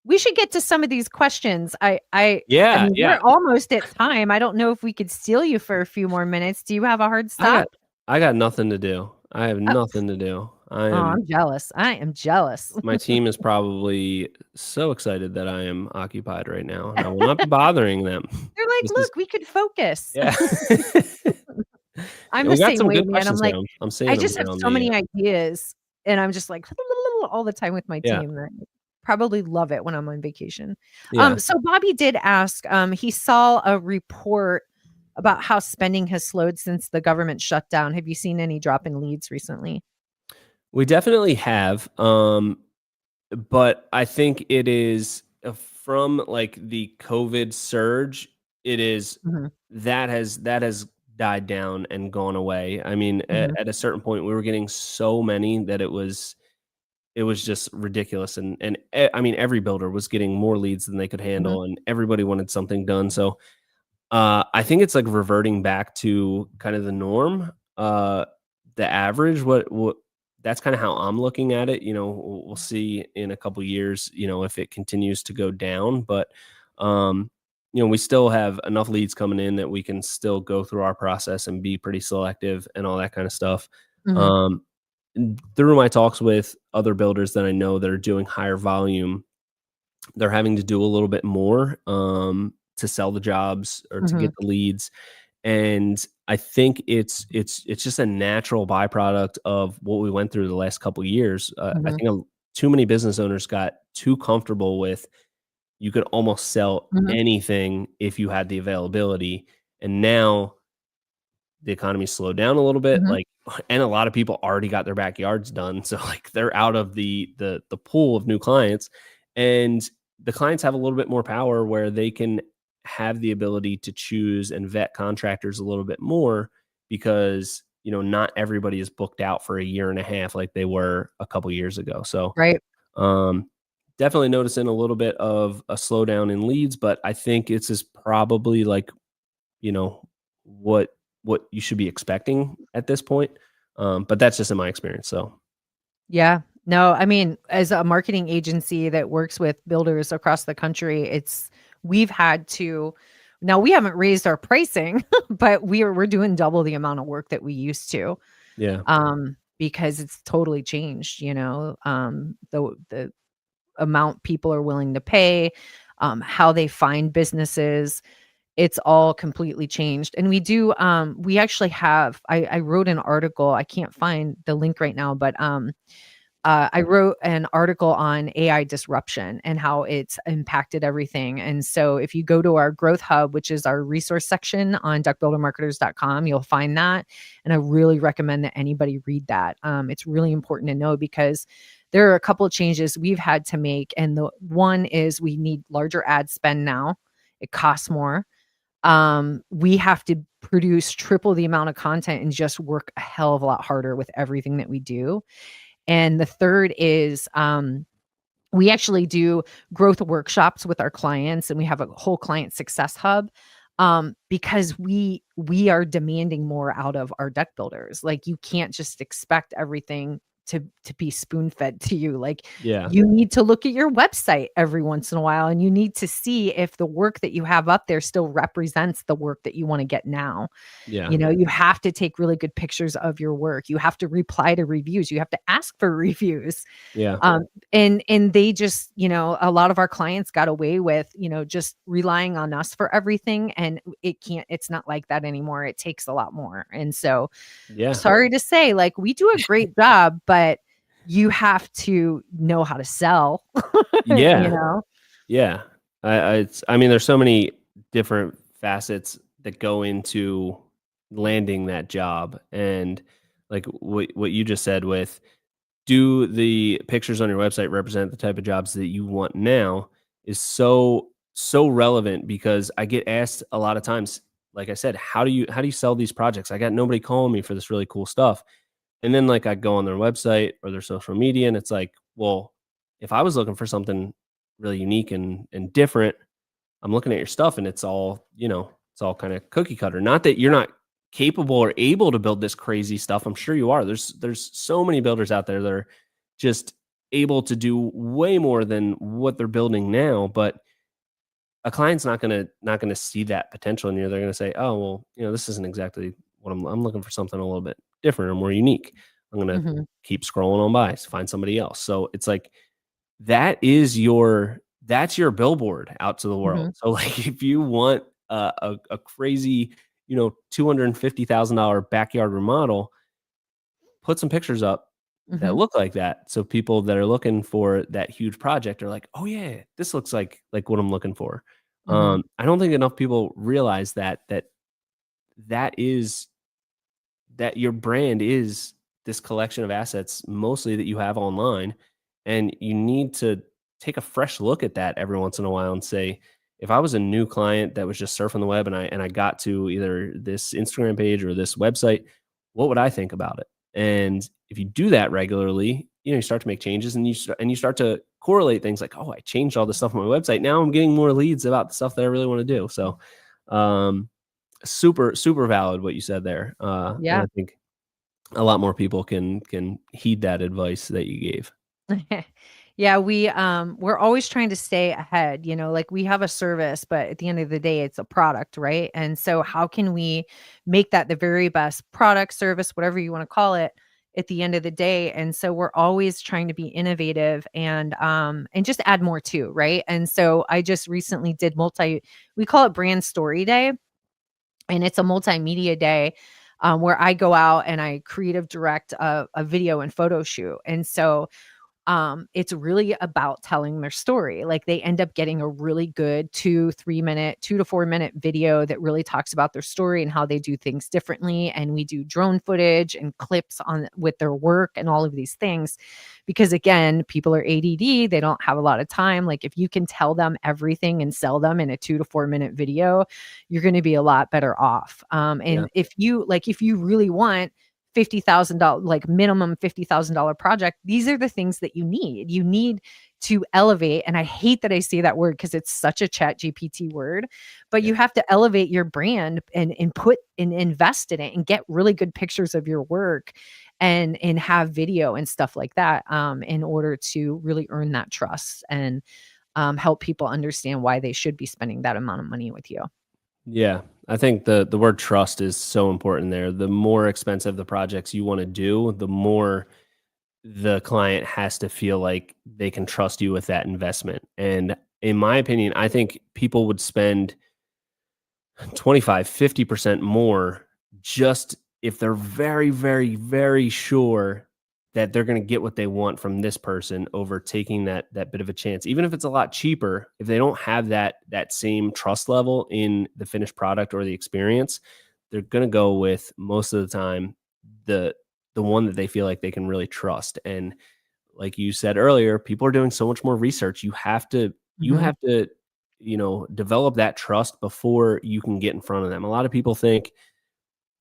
we should get to some of these questions. I yeah, mean, we're yeah. almost at time. I don't know if we could steal you for a few more minutes. Do you have a hard I got stop? I got nothing to do. I have Oh, nothing to do. oh, I'm jealous. I am jealous. My team is probably so excited that I am occupied right now, and I will not be bothering them. They're like, This is "Look, we could focus." yeah. I'm Yeah, the we got same some way, good man. I'm questions here. like, I'm I seeing them just here have on so the, many ideas, and I'm just like all the time with my yeah, team that probably love it when I'm on vacation. yeah. So Bobby did ask, he saw a report about how spending has slowed since the government shutdown. Have you seen any drop in leads recently? We definitely have, but I think it is, from, like, the COVID surge, it is Mhm, that has died down and gone away. I mean, mhm, at a certain point, we were getting so many that it was just ridiculous, and I mean, every builder was getting more leads than they could mhm, handle, and everybody wanted something done, so, I think it's, like, reverting back to kind of the norm, the average, what that's kinda how I'm looking at it, we'll see in a couple years, if it continues to go down, but, um, we still have enough leads coming in that we can still go through our process and be pretty selective and all that kinda stuff. mhm, Um, through my talks with other builders that I know that are doing higher volume, they're having to do a little bit more, to sell the jobs or to get mhm, the leads, and I think it's just a natural byproduct of what we went through the last couple years. I mhm, think too many business owners got too comfortable with you could almost sell mhm, anything if you had the availability, and now the economy slowed down a little bit, mhm. like, and a lot of people already got their backyards done, so, like, they're out of the pool of new clients, and the clients have a little bit more power where they can have the ability to choose and vet contractors a little bit more because, not everybody is booked out for a year and a half like they were a couple years ago, so, Right. um, definitely noticing a little bit of a slowdown in leads, but I think it's is probably, like, you know, what what you should be expecting at this point. But that's just in my experience. So Yeah. No, I mean, as a marketing agency that works with builders across the country, we've had to now we haven't raised our pricing, but we're doing double the amount of work that we used to. yeah, Because it's totally changed, the amount people are willing to pay, how they find businesses, it's all completely changed. And we actually have I wrote an article, I can't find the link right now, but I wrote an article on AI disruption and how it's impacted everything. And so if you go to our growth hub, which is our resource section on duckbuildermarketers.com, you'll find that. And I really recommend that anybody read that. It's really important to know because there are a couple of changes we've had to make. And the one is we need larger ad spend now. It costs more. We have to produce triple the amount of content and just work a hell of a lot harder with everything that we do. And the third is, we actually do growth workshops with our clients, and we have a whole client success hub, because we are demanding more out of our deck builders. Like, you can't just expect everything to be spoon-fed to you. Like, yeah, you need to look at your website every once in a while, and you need to see if the work that you have up there still represents the work that you wanna get now. yeah, You have to take really good pictures of your work. You have to reply to reviews. You have to ask for reviews. yeah, Um, and they just, a lot of our clients got away with, just relying on us for everything. And it's not like that anymore. It takes a lot more. And so yeah, sorry to say, like, we do a great job, but you have to know how to sell, you yeah, know? yeah. I mean, there's so many different facets that go into landing that job, and like what you just said with do the pictures on your website represent the type of jobs that you want now is so relevant because I get asked a lot of times, like I said, how do you sell these projects? I got nobody calling me for this really cool stuff. And then like I go on their website or their social media and it's like, well, if I was looking for something really unique and different, I'm looking at your stuff and it's all, it's all kind of cookie cutter. Not that you're not capable or able to build this crazy stuff. I'm sure you are. There's so many builders out there that are just able to do way more than what they're building now, but a client's not gonna see that potential in you. They're gonna say, "Oh, well, this isn't exactly what I'm looking for something a little bit different or more unique. I'm gonna Mhm. keep scrolling on by, find somebody else." So it's like that's your billboard out to the world. Mhm. So like if you want a crazy, $250,000 backyard remodel, put some pictures up that Mhm. look like that. So people that are looking for that huge project are like, "Oh yeah, this looks like what I'm looking for." Mhm. I don't think enough people realize that is that your brand is this collection of assets mostly that you have online, and you need to take a fresh look at that every once in a while and say, if I was a new client that was just surfing the web and I got to either this Instagram page or this website, what would I think about it? And if you do that regularly, you start to make changes and you start to correlate things like, oh, I changed all this stuff on my website. Now I'm getting more leads about the stuff that I really want to do. So um super super valid what you said there, and Yeah. I think a lot more people can heed that advice that you gave. Yeah, we're always trying to stay ahead, like we have a service, but at the end of the day, it's a product, right? And so how can we make that the very best product, service, whatever you want to call it at the end of the day? And so we're always trying to be innovative and just add more too, right? And so I just recently did we call it brand story day, and it's a multimedia day where I go out and I creative direct a video and photo shoot. And so it's really about telling their story. Like they end up getting a really good 2 to 3 minute, 2 to 4 minute video that really talks about their story and how they do things differently. And we do drone footage and clips on with their work and all of these things. Because again, people are ADD, they don't have a lot of time. Like if you can tell them everything and sell them in a 2 to 4 minute video, you're going to be a lot better off. Yeah, And if you really want $50,000, like minimum $50,000 project, these are the things that you need. You need to elevate, and I hate that I say that word because it's such a chat GPT word, but yeah, you have to elevate your brand and put and invest in it and get really good pictures of your work and have video and stuff like that in order to really earn that trust and help people understand why they should be spending that amount of money with you. yeah. I think the word trust is so important there. The more expensive the projects you wanna do, the more the client has to feel like they can trust you with that investment, and in my opinion, I think people would spend 25-50% more just if they're very, very, very sure that they're gonna get what they want from this person over taking that bit of a chance. Even if it's a lot cheaper, if they don't have that same trust level in the finished product or the experience, they're gonna go with, most of the time, the the one that they feel like they can really trust. And like you said earlier, people are doing so much more research. You Mhm. have to, develop that trust before you can get in front of them. A lot of people think,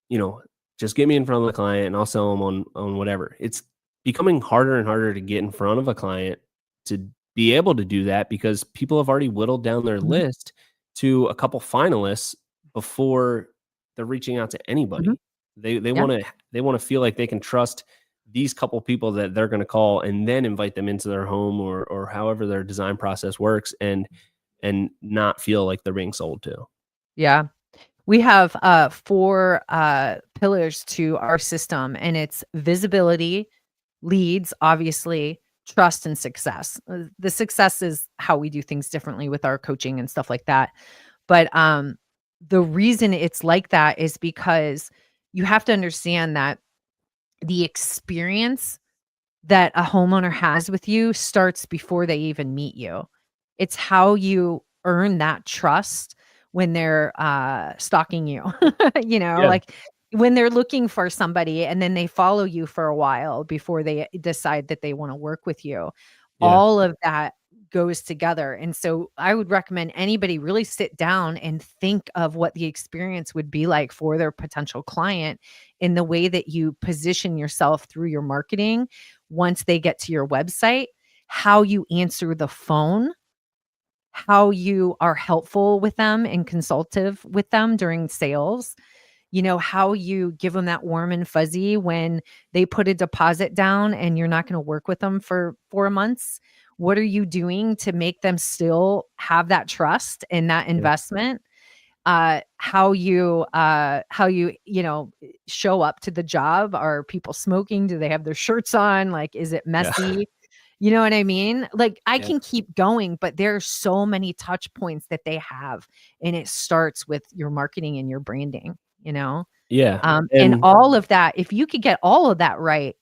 you know, just get me in front of the client and I'll sell them on whatever. It's becoming harder and harder to get in front of a client to be able to do that because people have already whittled down their Mhm. list to a couple finalists before they're reaching out to Mhm. anybody. They Yeah. want to they want to feel like they can trust these couple people that they're going to call and then invite them into their home or however their design process works and not feel like they're being sold to. Yeah. We have 4 pillars to our system, and it's visibility, leads, obviously, trust, and success. The success is how we do things differently with our coaching and stuff like that. But the reason it's like that is because you have to understand that the experience that a homeowner has with you starts before they even meet you. It's how you earn that trust when they're, stalking you, Yeah. like, when they're looking for somebody and then they follow you for a while before they decide that they wanna work with you. Yeah. All of that goes together. And so I would recommend anybody really sit down and think of what the experience would be like for their potential client in the way that you position yourself through your marketing once they get to your website, how you answer the phone, how you are helpful with them and consultative with them during sales, how you give them that warm and fuzzy when they put a deposit down and you're not going to work with them for 4 months. What are you doing to make them still have that trust and that Yeah. investment? How you show up to the job. Are people smoking? Do they have their shirts on? Like, is it Yeah. messy? You know what I mean? Like, I Yeah. can keep going, but there are so many touch points that they have, and it starts with your marketing and your branding, you know? Yeah. And And all of that, if you could get all of that right,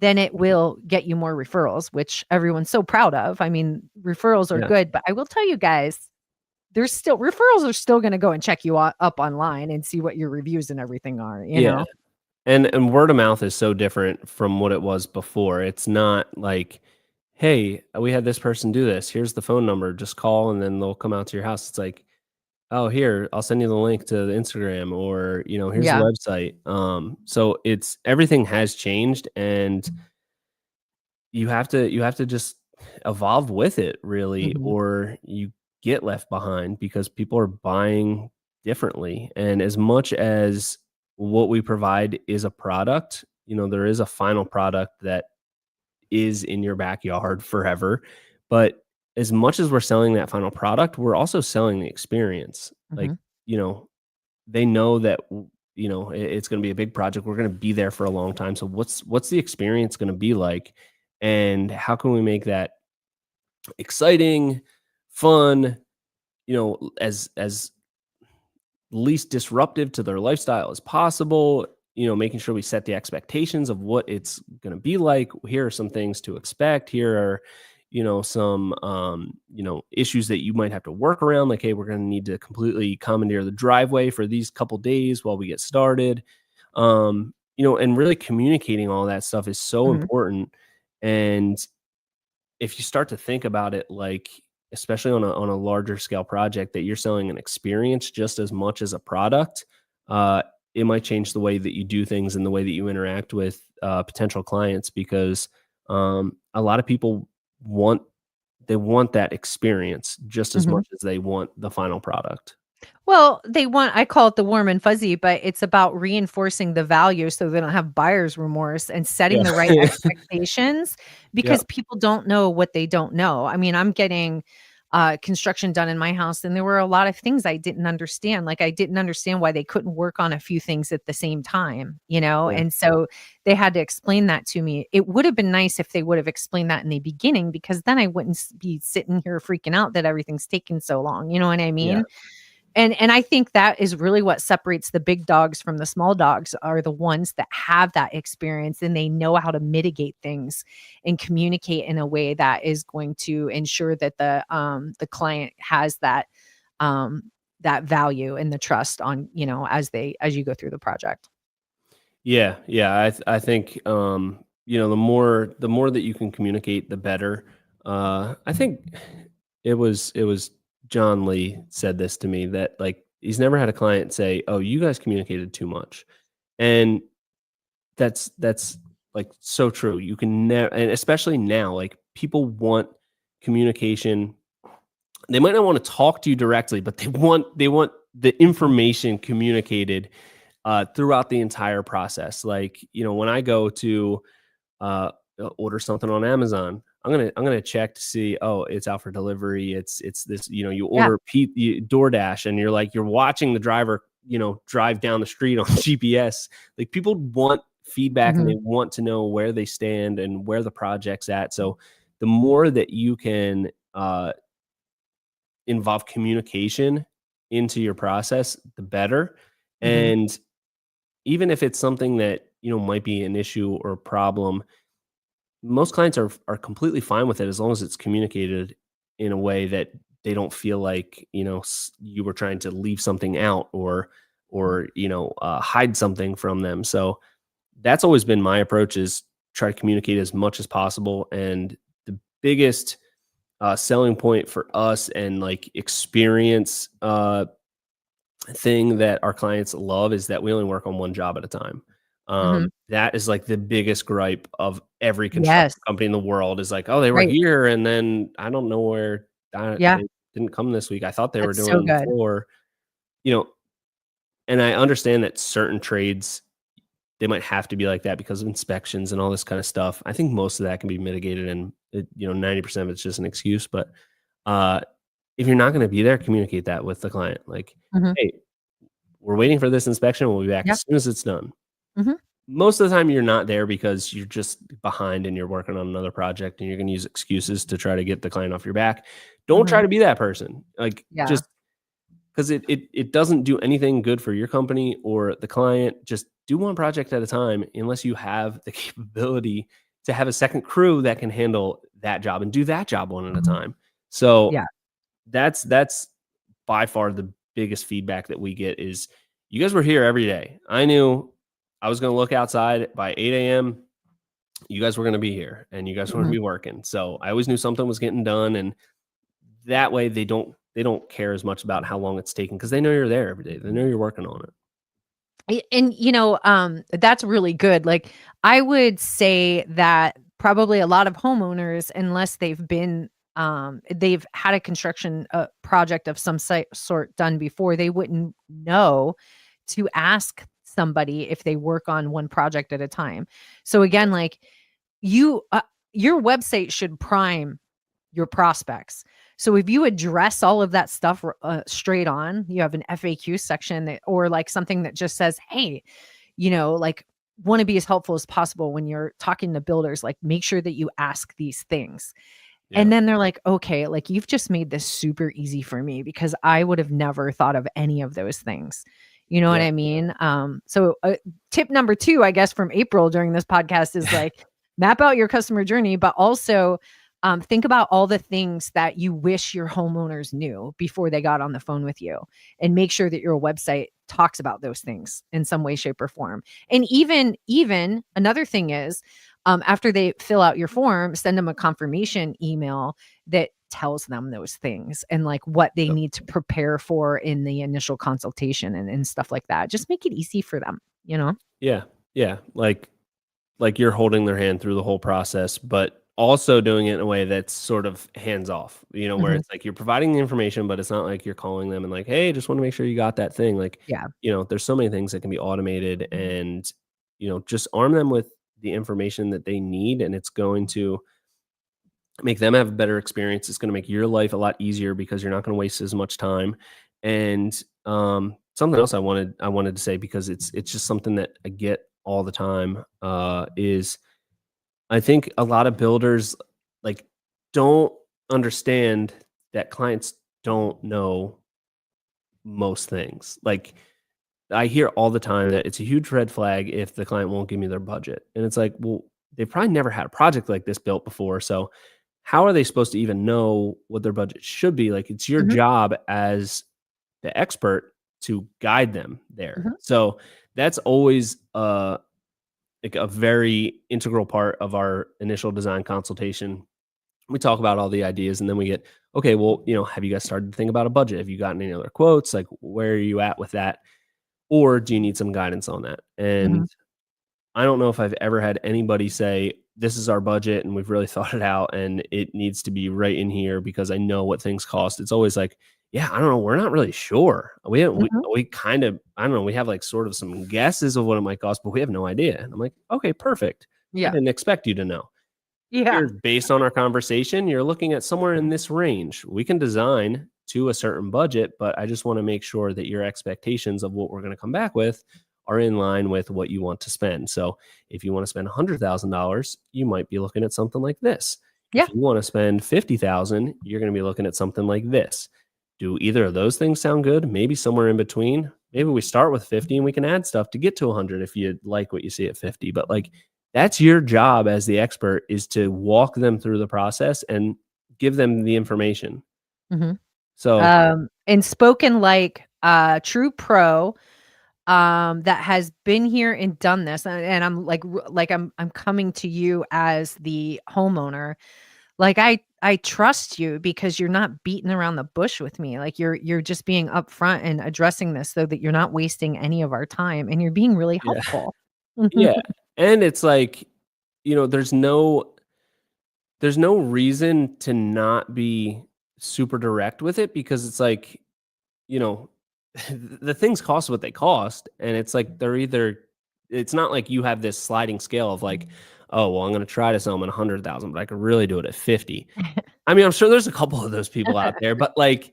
then it will get you more referrals, which everyone's so proud of. I mean, referrals are yeah. good, but I will tell you guys, there's still referrals are still gonna go and check you up online and see what your reviews and everything are, you Yeah. know? And word of mouth is so different from what it was before. It's not like, "Hey, we had this person do this. Here's the phone number. Just call and then they'll come out to your house." It's like, "Oh, here, I'll send you the link to the Instagram or, here's the Yeah. website." So it's everything has changed and you have to just evolve with it really, Mhm. or you get left behind because people are buying differently. And as much as what we provide is a product, there is a final product that is in your backyard forever. But as much as we're selling that final product, we're also selling the experience. Like, Mhm. you know, they know that it's going to be a big project. We're going to be there for a long time. So what's the experience going to be like, and how can we make that exciting, fun? As least disruptive to their lifestyle as possible. Making sure we set the expectations of what it's going to be like. Here are some things to expect. Here are, some, issues that you might have to work around. Like, hey, we're going to need to completely commandeer the driveway for these couple days while we get started. And really communicating all that stuff is so Mhm. important. And if you start to think about it, like, especially on a larger scale project that you're selling an experience just as much as a product, uh, it might change the way that you do things and the way that you interact with potential clients because a lot of people want that experience just as Mhm. much as they want the final product. Well, I call it the warm and fuzzy, but it's about reinforcing the value so they don't have buyer's remorse and setting the right Yeah. expectations Yep. because people don't know what they don't know. I mean, I'm getting construction done in my house, and there were a lot of things I didn't understand. Like, I didn't understand why they couldn't work on a few things at the same time, you know? Yeah. And so they had to explain that to me. It would have been nice if they would have explained that in the beginning because then I wouldn't be sitting here freaking out that everything's taking so long. You know what I Yeah. mean? And I think that is really what separates the big dogs from the small dogs are the ones that have that experience and they know how to mitigate things and communicate in a way that is going to ensure that the client has um, that value and the trust on, as you go through the project. Yeah, yeah. I think the more that you can communicate, the better. I think it was John Lee said this to me that like he's never had a client say, "Oh, you guys communicated too much," and that's like so true. You can never, and especially now, like people want communication. They might not want to talk to you directly, but they want the information communicated throughout the entire process. Like, when I go to uh, order something on Amazon, I'm gonna check to see, oh, it's out for delivery. It's this. You Yeah. order DoorDash, and you're watching the driver, drive down the street on GPS. Like people want feedback and Mhm. they want to know where they stand and where the project's at. So the more that you can involve communication into your process, the better. Mhm. And even if it's something that, might be an issue or a problem, most clients are completely fine with it as long as it's communicated in a way that they don't feel like, you were trying to leave something out or hide something from them. So that's always been my approach is try to communicate as much as possible. And the biggest selling point for us and like experience thing that our clients love is that we only work on one job at a time. Mhm. That is like the biggest gripe of every Yes. construction company in the world is like, oh, they were Right. here and then I don't know where Yeah. they didn't come this week. I thought they were That's so doing the good. floor, you know, and I understand that certain trades they might have to be like that because of inspections and all this kind of stuff. I think most of that can be mitigated and 90% of it's just an excuse. But uh, if you're not going to be there, communicate that with the client. Like, Mhm. hey, we're waiting for this inspection. We'll be back Yeah. as soon as it's done. Mhm. Most of the time, you're not there because you're just behind and you're working on another project and you're going to use excuses to try to get the client off your back. Don't try Mhm. to be that person. Like, Yeah. just because it doesn't do anything good for your company or the client. Just do one project at a time unless you have the capability to have a second crew that can handle that job and do that job one at a Mhm. time. So Yeah. that's by far the biggest feedback that we get is you guys were here every day. I knew I was going to look outside by 8 a.m. You guys were going to be here and you guys were going Mhm. to be working. So I always knew something was getting done. And that way they don't care as much about how long it's taking because they know you're there every day. They know you're working on it. And that's really good. Like, I would say that probably a lot of homeowners, unless they've had a construction project of some sort done before, they wouldn't know to ask somebody if they work on one project at a time. So again, like, you your website should prime your prospects. So if you address all of that stuff straight on, you have an FAQ section or like something that just says, "Hey, like, want to be as helpful as possible when you're talking to builders. Like, make sure that you ask these things." Yeah. And then they're like, "Okay, like, you've just made this super easy for me because I would have never thought of any of those things." You know what Yeah. I mean? So tip number 2, I guess, from April during this podcast is like, map out your customer journey, but also think about all the things that you wish your homeowners knew before they got on the phone with you, and make sure that your website talks about those things in some way, shape, or form. And even another thing is, after they fill out your form, send them a confirmation email that tells them those things and like what they Yep. need to prepare for in the initial consultation and stuff like that. Just make it easy for them, you know? Yeah. Yeah. Like you're holding their hand through the whole process, but also doing it in a way that's sort of hands off, where Mhm. it's like you're providing the information, but it's not like you're calling them and like, hey, just want to make sure you got that thing. Like, Yeah. there's so many things that can be automated and, just arm them with the information that they need. And it's going to make them have a better experience. It's going to make your life a lot easier because you're not going to waste as much time. And something else I wanted to say because it's just something that I get all the time is I think a lot of builders like don't understand that clients don't know most things. Like I hear all the time that it's a huge red flag if the client won't give me their budget. And it's like, well, they've probably never had a project like this built before. So how are they supposed to even know what their budget should be? Like it's your Mhm. job as the expert to guide them there. Mhm. So that's always like a very integral part of our initial design consultation. We talk about all the ideas and then we get, okay, well, have you guys started to think about a budget? Have you gotten any other quotes? Like where are you at with that? Or do you need some guidance on that? Mhm. And I don't know if I've ever had anybody say, this is our budget and we've really thought it out and it needs to be right in here because I know what things cost. It's always like, yeah, I don't know. We're not really sure. Mhm. We kind of, I don't know. We have like sort of some guesses of what it might cost, but we have no idea. And I'm like, okay, perfect. I Yeah. didn't expect you to know. Yeah. Here's based on our conversation, you're looking at somewhere in this range. We can design to a certain budget, but I just want to make sure that your expectations of what we're going to come back with are in line with what you want to spend. So if you want to spend $100,000, you might be looking at something like this. Yeah. If you want to spend 50,000, you're going to be looking at something like this. Do either of those things sound good? Maybe somewhere in between. Maybe we start with 50 and we can add stuff to get to 100 if you like what you see at 50. But like that's your job as the expert is to walk them through the process and give them the information. Mhm. So, And spoken like a true pro, that has been here and done this, and I'm like I'm coming to you as the homeowner. Like, I trust you because you're not beating around the bush with me. Like you're just being upfront and addressing this so that you're not wasting any of our time and you're being really Yeah. helpful. Yeah. And it's like, there's no reason to not be super direct with it because it's like, you know, the things cost what they cost. And it's like it's not like you have this sliding scale of like, oh, well, I'm going to try to sell them at 100,000, but I could really do it at 50. I mean, I'm sure there's a couple of those people out there, but like,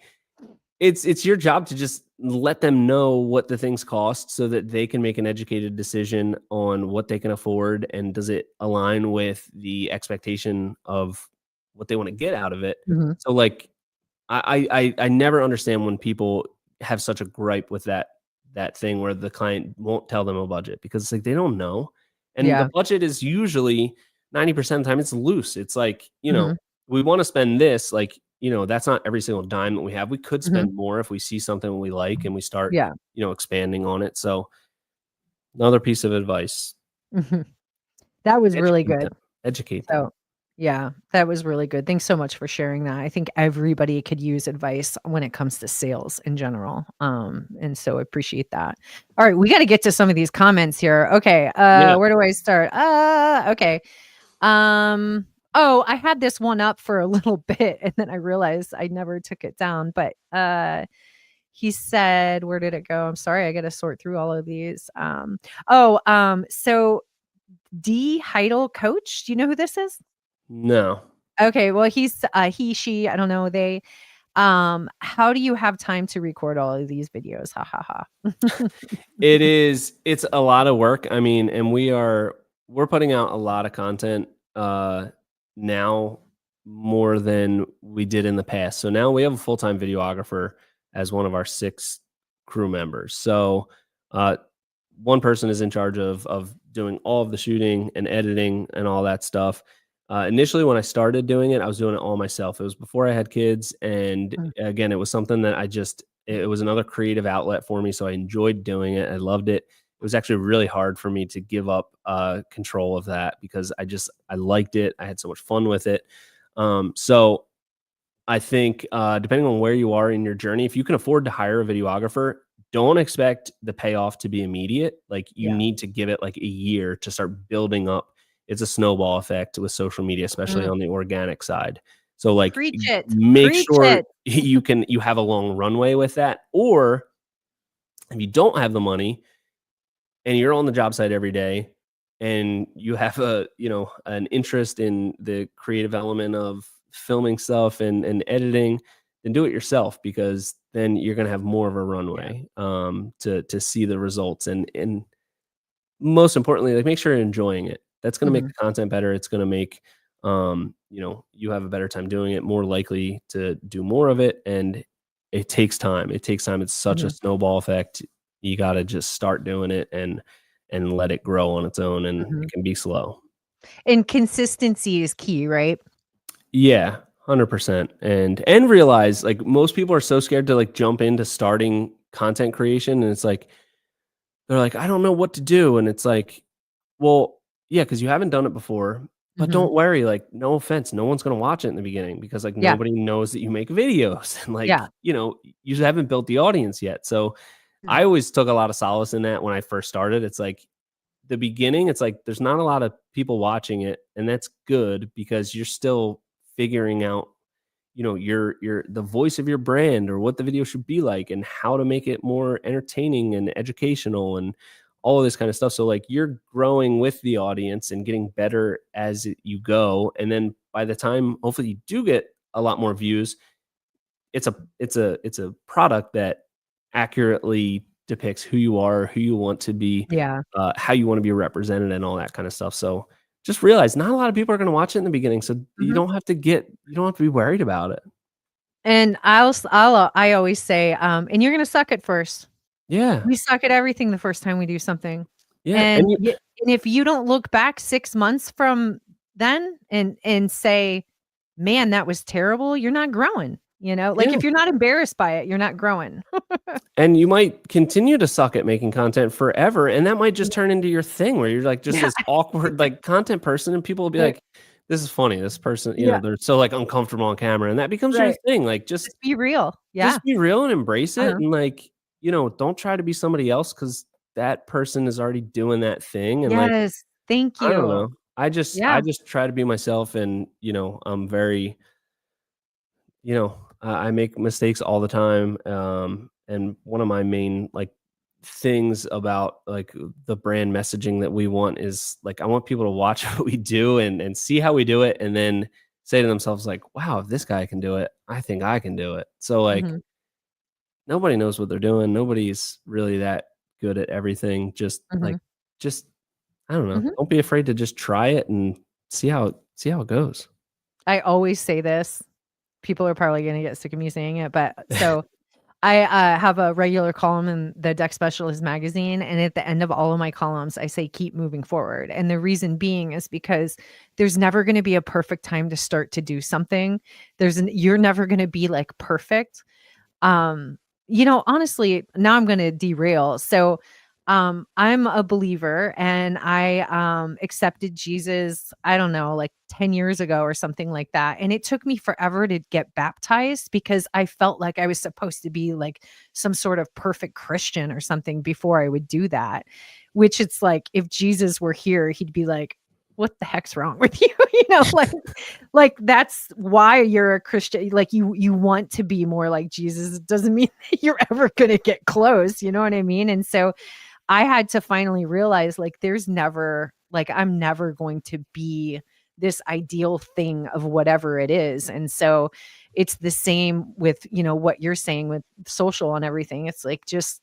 it's your job to just let them know what the things cost so that they can make an educated decision on what they can afford and does it align with the expectation of what they want to get out of it. Mhm. So like I never understand when people have such a gripe with that thing where the client won't tell them a budget because it's like they don't know. And the Yeah. budget is usually 90% of the time it's loose. It's like, Mhm. we want to spend this, like, that's not every single dime that we have. We could Mhm. spend more if we see something we like and we start, Yeah. expanding on it. So another piece of advice, Mhm. That was really educate good. them. Educate them. So, yeah, that was really good. Thanks so much for sharing that. I think everybody could use advice when it comes to sales in general. And so I appreciate that. All right, we got to get to some of these comments here. Okay, Yeah. where do I start? Okay. Oh, I had this one up for a little bit and then I realized I never took it down, but he said, where did it go? I'm sorry, I got to sort through all of these. So D Heidel Coach, do you know who this is? No. Okay, well, he's he, she, I don't know, they how do you have time to record all of these videos? Ha ha ha. It's a lot of work. I mean, and we're putting out a lot of content now more than we did in the past. So now we have a full-time videographer as one of our 6 crew members. So uh one person is in charge of doing all of the shooting and editing and all that stuff. Initially, when I started doing it, I was doing it all myself. It was before I had kids, and Mm, again, it was something that it was another creative outlet for me. So I enjoyed doing it. I loved it. It was actually really hard for me to give up control of that because I liked it. I had so much fun with it. So I think, depending on where you are in your journey, if you can afford to hire a videographer, don't expect the payoff to be immediate. Like you yeah. need to give it like a year to start building up. It's a snowball effect with social media, especially Mm, on the organic side. So like preach it. make Preach sure it. you have a long runway with that. Or if you don't have the money, and you're on the job site every day and you have an interest in the creative element of filming stuff and editing, then do it yourself because then you're going to have more of a Yeah. runway to see the results and most importantly, like make sure you're enjoying it. That's going to make Mhm, the content better. It's going to make you have a better time doing it, more likely to do more of it. And it takes time. It takes time. It's such a mhm, snowball effect. You got to just start doing it and let it grow on its own. And mhm. it can be slow. And consistency is key, right? Yeah, 100%. And realize like most people are so scared to like jump into starting content creation, and it's like they're like, I don't know what to do, and it's like, well, yeah, because you haven't done it before, but Mhm. don't worry, like, no offense, no one's gonna watch it in the beginning because, like, Yeah, nobody knows that you make videos and, like, yeah. you just haven't built the audience yet, so I Mhm, always took a lot of solace in that when I first started. It's like, the beginning, it's like, there's not a lot of people watching it, and that's good because you're still figuring out your the voice of your brand or what the video should be like and how to make it more entertaining and educational and all of this kind of stuff. So like you're growing with the audience and getting better as you go, and then by the time hopefully you do get a lot more views, it's a product that accurately depicts who you are, who you want to be, yeah. how you want to be represented and all that kind of stuff. So just realize not a lot of people are going to watch it in the beginning, so Mhm. you don't have to be worried about it. And I always say, and you're gonna suck at first. Yeah. We suck at everything the first time we do something. Yeah, and And you y and if you don't look back 6 months from then and say, "Man, that was terrible," you're not growing, you know? Like, yeah, if you're not embarrassed by it, you're not growing. and you might continue to suck at making content forever, and that might just Yeah. turn into your thing where you're, like, just Yeah. this awkward, like, content person, and people will be Right. like, this is funny. This person, Yeah. they're so like uncomfortable on camera, and that becomes your Right. thing. Like Just be real. Yeah. just be real and embrace it, Uh-huh. and like, don't try to be somebody else because that person is already doing that thing. And like, Yes. Thank I don't you. know. I Yeah. just try to be myself, and I'm very, I make mistakes all the time. And one of my main like things about like the brand messaging that we want is like I want people to watch what we do and see how we do it, and then say to themselves like, "Wow, if this guy can do it, I think I can do it." So like Mhm. nobody knows what they're doing. Nobody's really that good at everything. Mhm. Just I don't know. Mhm. Don't be afraid to just try it and see how it goes. I always say this. People are probably gonna get sick of me saying it, but so I, have a regular column in the Deck Specialist magazine, and at the end of all of my columns, I say, "Keep moving forward," and the reason being is because there's never gonna be a perfect time to start to do something. You're never gonna be, like, perfect. Honestly, now I'm gonna derail. So, I'm a believer and I accepted Jesus, I don't know, like 10 years ago or something like that. And it took me forever to get baptized because I felt like I was supposed to be like some sort of perfect Christian or something before I would do that. Which it's like if Jesus were here, he'd be like, what the heck's wrong with you? Like that's why you're a Christian. Like you want to be more like Jesus. It doesn't mean that you're ever going to get close, you know what I mean? And so I had to finally realize like there's never like I'm never going to be this ideal thing of whatever it is. And so it's the same with, what you're saying with social and everything. It's like just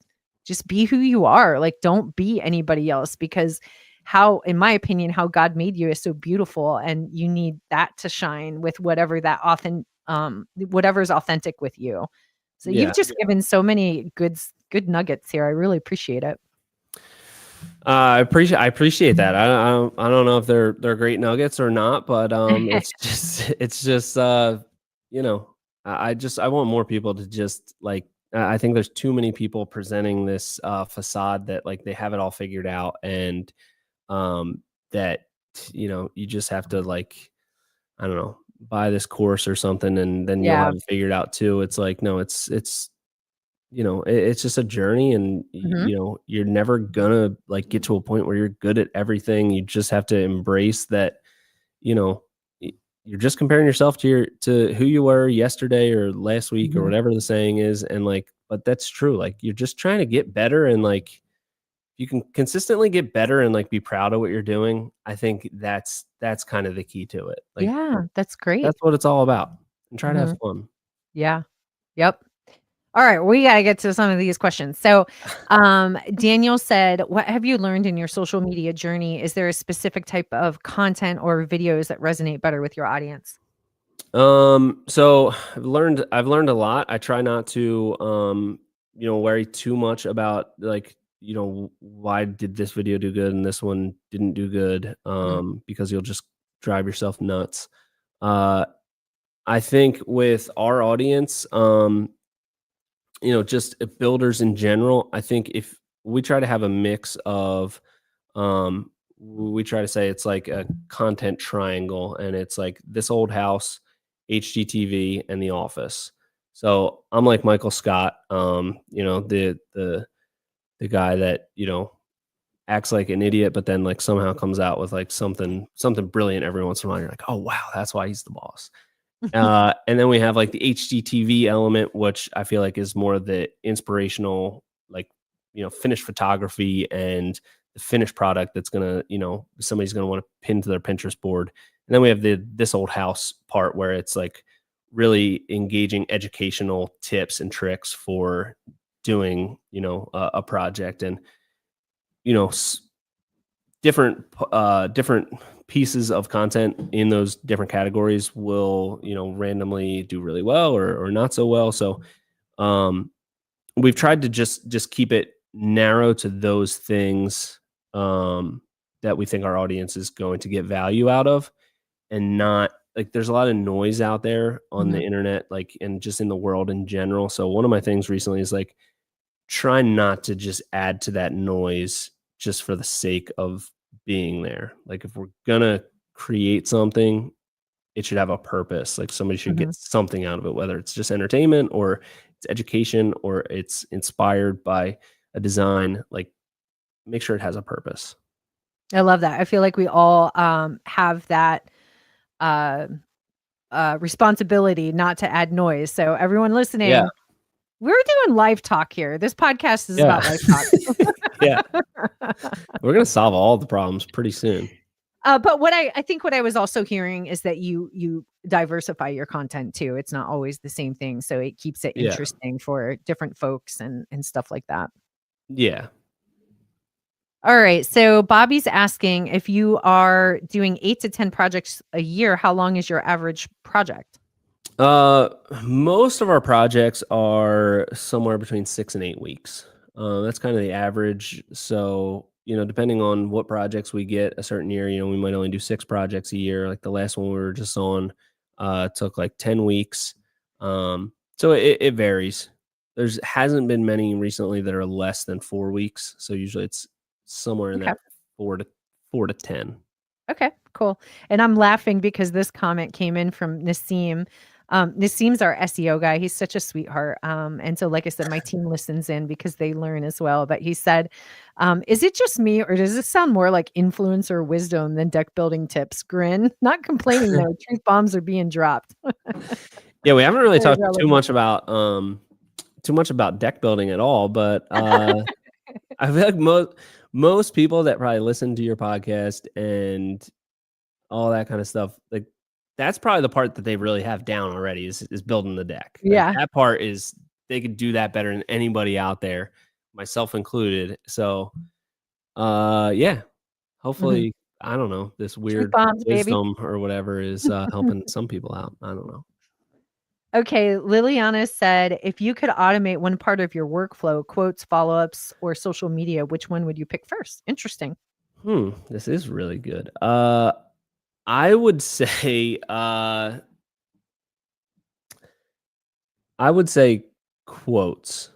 be who you are. Like don't be anybody else because how in my opinion how God made you is so beautiful and you need that to shine with whatever's authentic with you. So you've Yeah. just given so many good nuggets here. I really appreciate it. I appreciate that. I don't know if they're great nuggets or not, but it's just you know I want more people to just like I think there's too many people presenting this facade that like they have it all figured out, and um that you just have to like I don't know, buy this course or something and then you'll Yeah. have it figured out too. It's like no, it's just a journey, and Mhm. you're never gonna like get to a point where you're good at everything. You just have to embrace that, you know, y- you're just comparing yourself to who you were yesterday or last week or Mhm. whatever the saying is. And like, but that's true. Like you're just trying to get better, and like you can consistently get better and like be proud of what you're doing. I think that's kind of the key to it. Like Yeah, that's great. that's what it's all about. And try to have Mhm. fun. Yeah. Yep. All right, we gotta get to some of these questions. So, Daniel said, "What have you learned in your social media journey? Is there a specific type of content or videos that resonate better with your audience?" So I've learned a lot. I try not to worry too much about like, why did this video do good and this one didn't do good? Mhm. Because you'll just drive yourself nuts. Uh I think with our audience, just builders in general, I think if we try to have a mix of we try to say it's like a content triangle, and it's like this old house, HGTV, and The Office. So I'm like Michael Scott, the guy that acts like an idiot, but then like somehow comes out with like something brilliant every once in a while. You're like, oh wow, that's why he's the boss. And then we have like the HGTV element, which I feel like is more of the inspirational, like, finished photography and the finished product that's gonna, somebody's gonna want to pin to their Pinterest board. And then we have this old house part where it's like really engaging educational tips and tricks for doing, a project. And, you know, different pieces of content in those different categories will randomly do really well or not so well. So um we've tried to just keep it narrow to those things that we think our audience is going to get value out of, and not like there's a lot of noise out there on the Mhm. internet, like, and just in the world in general. So one of my things recently is like try not to just add to that noise just for the sake of being there. Like if we're gonna create something, it should have a purpose. Like somebody should Mhm. get something out of it, whether it's just entertainment or it's education or it's inspired by a design. Like make sure it has a purpose. I love that. I feel like we all have that uh, responsibility not to add noise. So everyone Yeah. listening, we're doing live talk here. This podcast is Yeah. about live talk. Yeah. We're going to solve all the problems pretty soon. But what I think what I was also hearing is that you diversify your content too. It's not always the same thing, so it keeps it Yeah. interesting for different folks and stuff like that. Yeah. All right. So Bobby's asking if you are doing 8 to 10 projects a year, how long is your average project? Most of our projects are somewhere between 6 and 8 weeks. That's kind of the average. So, depending on what projects we get a certain year, we might only do 6 projects a year. Like the last one we were just on, took like 10 weeks. So it varies. There's hasn't been many recently that are less than 4 weeks. So usually it's somewhere in Okay. that 4 to 10. Okay, cool. And I'm laughing because this comment came in from Nassim. Nassim's our SEO guy. He's such a sweetheart. And so, like I said, my team listens in because they learn as well. But he said, is it just me or does this sound more like influencer wisdom than deck building tips? Grin. Not complaining though. Truth bombs are being dropped. Yeah, we haven't really Very talked relevant. too much about deck building at all, but I feel like most people that probably listen to your podcast and all that kind of stuff, like that's probably the part that they really have down already is building the deck. Like Yeah. that part is they could do that better than anybody out there, myself included. So yeah, Mhm. hopefully, I don't know, this Truth weird bombs, baby. wisdom or whatever is helping some people out. I don't know. Okay, Liliana said, if you could automate one part of your workflow, quotes, follow-ups, or social media, which one would you pick first? Interesting. This is really good. I would say I would say quotes.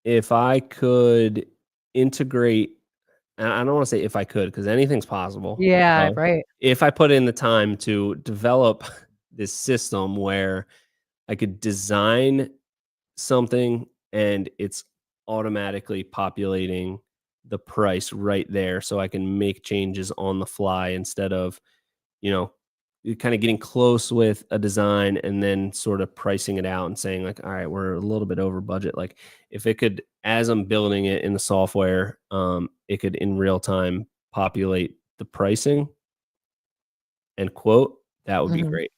If I could integrate, and I don't want to say if I could because anything's possible. Yeah, So right. if I put in the time to develop this system where I could design something and it's automatically populating the price right there so I can make changes on the fly instead of, you know, kind of getting close with a design and then sort of pricing it out and saying like, all right, we're a little bit over budget. Like if it could, as I'm building it in the software, it could in real time populate the pricing and quote, that would be Mhm. great.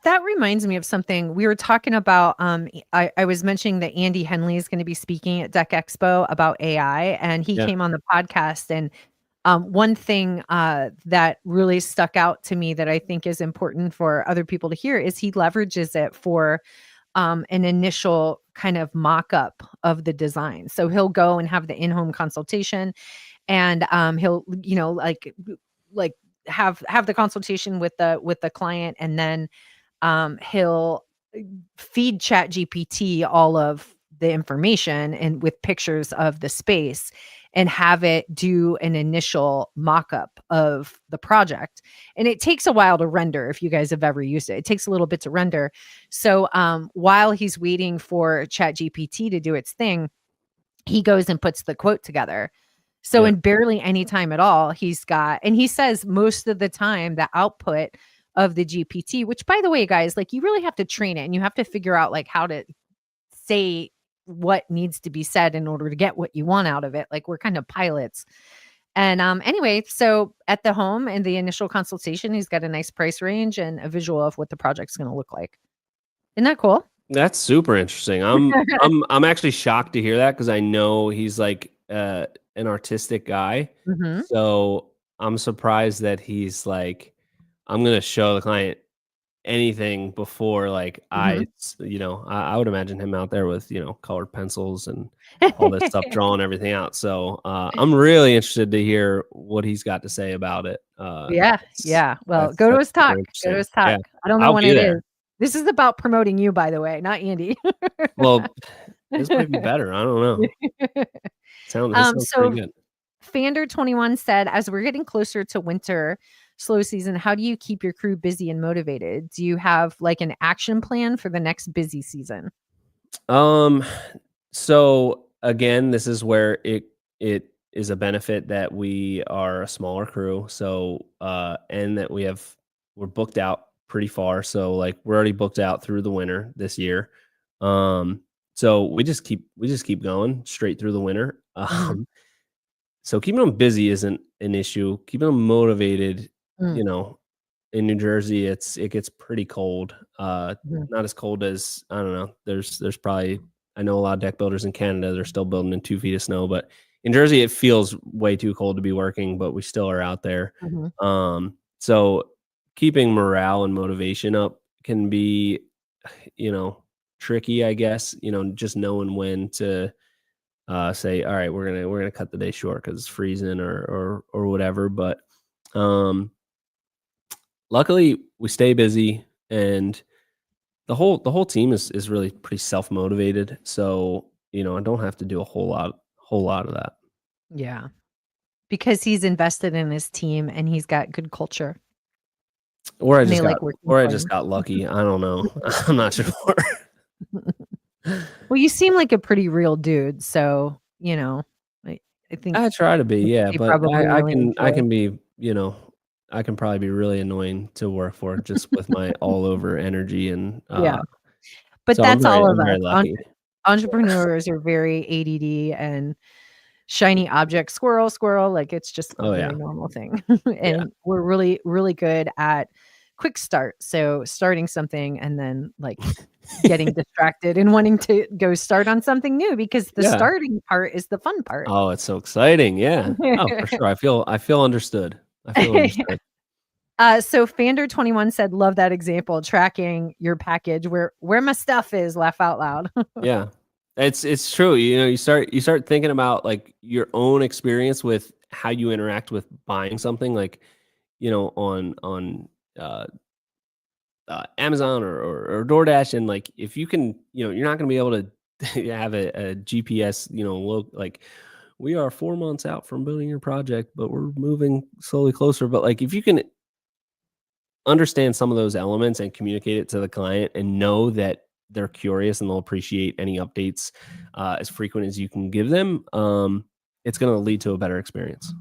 That reminds me of something we were talking about. I was mentioning that Andy Henley is going to be speaking at DeckExpo about AI, and he Yeah. came on the podcast. And one thing that really stuck out to me that I think is important for other people to hear is he leverages it for an initial kind of mock-up of the design. So he'll go and have the in-home consultation, and he'll like have the consultation with the client, and then he'll feed chat gpt all of the information and with pictures of the space and have it do an initial mock-up of the project. And it takes a while to render. If you guys have ever used it takes a little bit to render. So while he's waiting for chat gpt to do its thing, he goes and puts the quote together. So Yeah. in barely any time at all, he's got, and he says most of the time the output of the GPT, which by the way, guys, like you really have to train it and you have to figure out like how to say what needs to be said in order to get what you want out of it. Like we're kind of pilots. And anyway, so at the home and the initial consultation, he's got a nice price range and a visual of what the project's going to look like. Isn't that cool? That's super interesting. I'm actually shocked to hear that because I know he's like an artistic guy. Hmm. So I'm surprised that he's like, I'm gonna show the client anything before like Hmm. I would imagine him out there with, colored pencils and all this stuff, drawing everything out. So I'm really interested to hear what he's got to say about it. Yeah, That's yeah. Well, that's go to that's his super talk. Go to interesting. his talk. Yeah, I don't know I'll when be it there. is. This is about promoting you, by the way, not Andy. Well, this might be better. I don't know. This sounds pretty So good. Fander21 said, as we're getting closer to winter, slow season, how do you keep your crew busy and motivated? Do you have like an action plan for the next busy season? Um, so again, this is where it is a benefit that we are a smaller crew. So and that we're booked out pretty far. So like we're already booked out through the winter this year. Um, so we just keep going straight through the winter. Mhm. So keeping them busy isn't an issue. Keeping them motivated, Mm, you know, in New Jersey, it gets pretty cold. mhm, Not as cold as I don't know. There's probably I know a lot of deck builders in Canada. They're still building in 2 feet of snow, but in Jersey, it feels way too cold to be working. But we still are out there. mhm. So keeping morale and motivation up can be, you know, tricky. I guess just knowing when to say, all right, we're gonna cut the day short because it's freezing or whatever. But um, luckily, we stay busy, and the whole team is really pretty self motivated. So I don't have to do a whole lot of that. Yeah, because he's invested in his team and he's got good culture Or I and they just got like working or I for just him. got lucky. I don't know. I'm not sure. Well, you seem like a pretty real dude, so, I I think I try to be, yeah, they but probably I really can I enjoy. can be, I can probably be really annoying to work for just with my all over energy and Yeah, but so I'm that's very all of I'm us. very lucky. Entrepreneurs are very ADD and shiny object, squirrel, squirrel, like, it's just a Oh yeah. very normal thing, Yeah. and we're really, really good at quick start, so starting something and then, like, getting distracted and wanting to go start on something new because the Yeah. starting part is the fun part. Oh, it's so exciting, yeah. Oh, for sure. I feel understood. I feel understood. So Fander21 said, "Love that example, tracking your package, where my stuff is, laugh out loud." Yeah. It's true, you start thinking about, like, your own experience with how you interact with buying something, like, on, uh Amazon or DoorDash, and like if you can, you're not going to be able to have a GPS, like we are 4 months out from building your project, but we're moving slowly closer. But like if you can understand some of those elements and communicate it to the client and know that they're curious and they'll appreciate any updates as frequent as you can give them, it's going to lead to a better experience.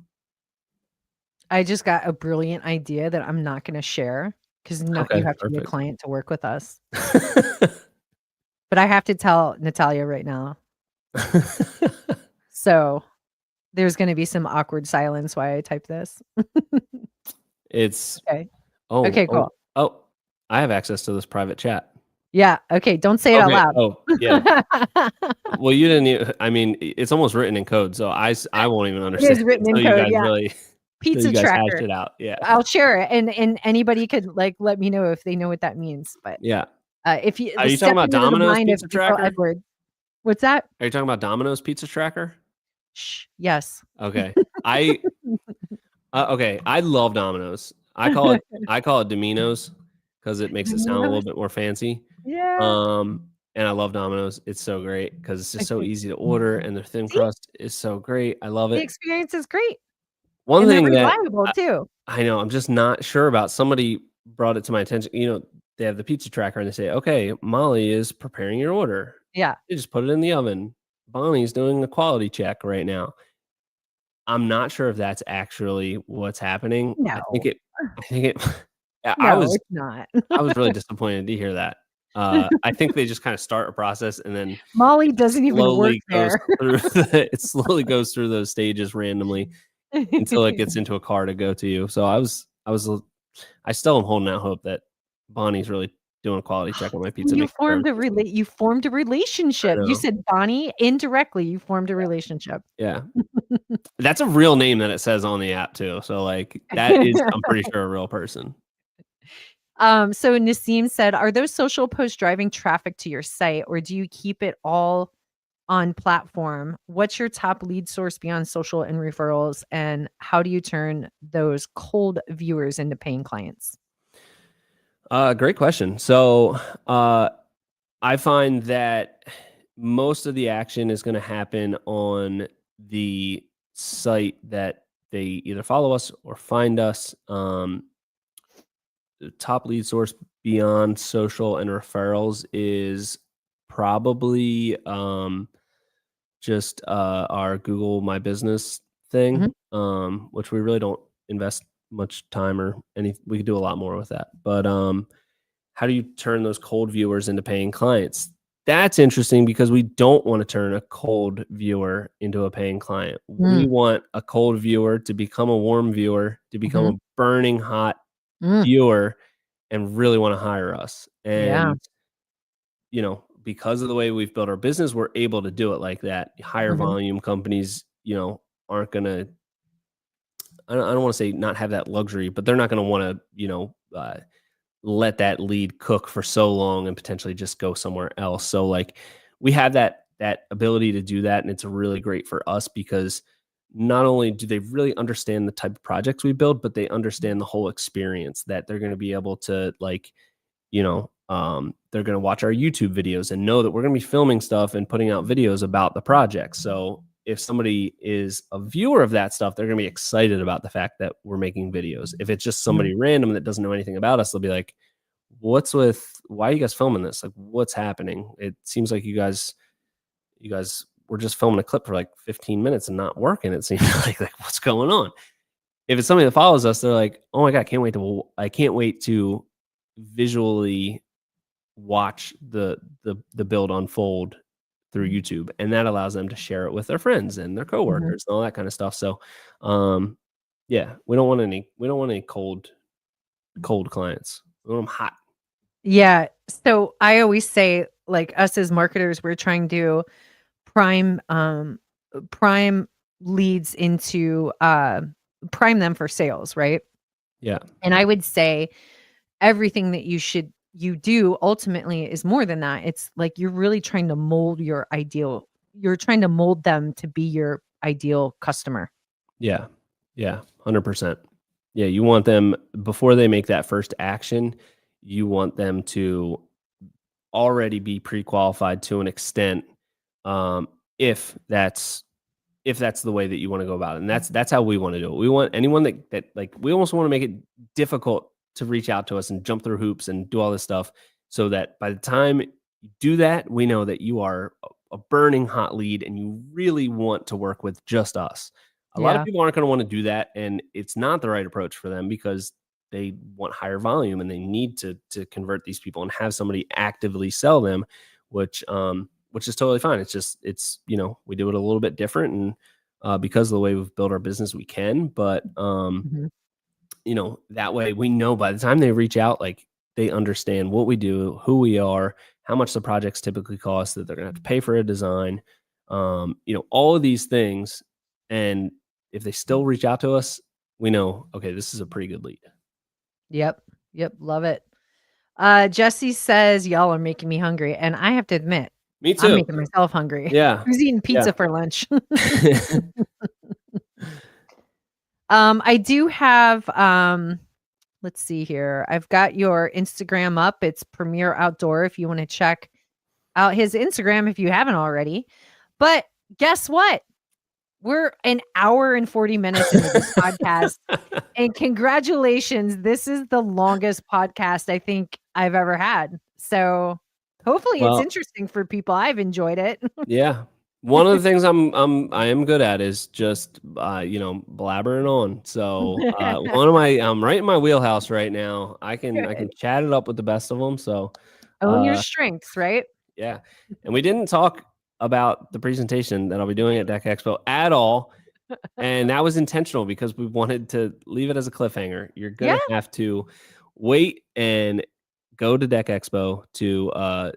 I just got a brilliant idea that I'm not gonna share because not you Okay, have to be a perfect. client to work with us, but I have to tell Natalia right now. So, there's gonna be some awkward silence while I type this. It's Okay. oh, Okay, oh, cool. oh, I have access to this private chat. Yeah, okay, don't say it out Okay. loud. Oh, yeah. Well, you didn't I mean, it's almost written in code, so I won't even It understand is it written in until you code, guys yeah. really till you Pizza guys hash tracker. it out. Yeah. I'll share it, and anybody could, like, let me know if they know what that means, but, Yeah. if you Are you talking step about into the Domino's mind of Pizza April Tracker? Edwards. What's that? Are you talking about Domino's Pizza Tracker? Shh, yes. Okay. I okay, I love Domino's. I call it Domino's because it makes it sound a little Domino's? bit more fancy. Yeah. And I love Domino's. It's so great because it's just so Okay. easy to order, and their thin See? crust is so great. I love The it. experience is great, One and they're thing that reliable too. I know, I'm just not sure about. Somebody brought it to my attention. They have the pizza tracker and they say, "Okay, Molly is preparing your order." Yeah. They just put it in the oven. Bonnie's doing a quality check right now. I'm not sure if that's actually what's happening. No. I think it yeah, I No, was it's not. I was really disappointed to hear that. I think they just kinda start a process and then Molly it just doesn't even work slowly goes there. through it slowly goes through those stages randomly until it gets into a car to go to you. So I still am holding out hope that Bonnie's really doing a quality check on my pizza, making sure everything's good. You formed a I relationship. You know. said Bonnie, indirectly, you formed a relationship. Yeah. That's a real name that it says on the app too. So, like, that is, I'm pretty sure, a real person. So Nassim said, "Are those social posts driving traffic to your site, or do you keep it all on platform? What's your top lead source beyond social and referrals, and how do you turn those cold viewers into paying clients?" Great question. So, uh, I find that most of the action is gonna happen on the site that they either follow us or find us. The top lead source beyond social and referrals is probably just our Google My Business Mhm, thing, which we really don't invest much time or any. We could do a lot more with that. But how do you turn those cold viewers into paying clients? That's interesting because we don't want to turn a cold viewer into a paying client. We mm, want a cold viewer to become a warm viewer, to become mhm, a burning hot mm, viewer and really want to hire us. yeah, And, because of the way we've built our business, we're able to do it like that. Higher mhm, volume companies, aren't going to, I don't want to say not have that luxury, but they're not going to want to, let that lead cook for so long and potentially just go somewhere else. So like we have that ability to do that, and it's really great for us because not only do they really understand the type of projects we build, but they understand the whole experience that they're going to be able to like, they're going to watch our YouTube videos and know that we're going to be filming stuff and putting out videos about the project. So if somebody is a viewer of that stuff, they're going to be excited about the fact that we're making videos. If it's just mhm, somebody random that doesn't know anything about us, they'll be like, why are you guys filming this? Like, what's happening? It seems like you guys were just filming a clip for like 15 minutes and not working. It seems like what's going on? If it's somebody that follows us, they're like, oh my God, I can't wait to visually watch the build unfold through YouTube, and that allows them to share it with their friends and their mhm. coworkers and all that kind of stuff. So, um, yeah, we don't want any cold clients. We want them hot. Yeah, so I always say, like, us as marketers, we're trying to prime, prime leads into, prime them for sales, right? Yeah, And I would say everything that you do ultimately is more than that. It's like you're really trying to mold you're trying to mold them to be your ideal customer. yeah, yeah, 100%. Yeah, you want them before they make that first action. You want them to already be pre-qualified to an extent, um, if that's if that's the way that you want to go about it. And that's how we want to do it. We want anyone that like we almost want to make it difficult to reach out to us and jump through hoops and do all this stuff so that by the time you do that, we know that you are a burning hot lead and you really want to work with just us. A lot of Yeah. people aren't going to want to do that, and it's not the right approach for them because they want higher volume and they need to convert these people and have somebody actively sell them, which is totally fine. We do it a little bit different, and because of the way we've built our business, we can. But Mhm. that way we know by the time they reach out, like they understand what we do, who we are, how much the projects typically cost, that they're gonna have to pay for a design, all of these things. And if they still reach out to us, we know, okay, this is a pretty good lead. Yep. Yep, love it. Jesse says, "Y'all are making me hungry," and I have to admit, Me I'm too. making myself hungry. Yeah. Who's eating Yeah. pizza for lunch? I do have, let's see here. I've got your Instagram up. It's Premier Outdoor if you wanna check out his Instagram if you haven't already. But guess what? We're an hour and 40 minutes into this podcast, and congratulations, this is the longest podcast I think I've ever had. So, hopefully it's Well, interesting for people. I've enjoyed it. yeah. One of the things I am good at is just blabbering on. So I'm right in my wheelhouse right now. I can Good. chat it up with the best of them. So Own your uh strengths, right? yeah. And we didn't talk about the presentation that I'll be doing at Deck Expo at all. And that was intentional because we wanted to leave it as a cliffhanger. You're Yeah, gonna have to wait and go to Deck Expo to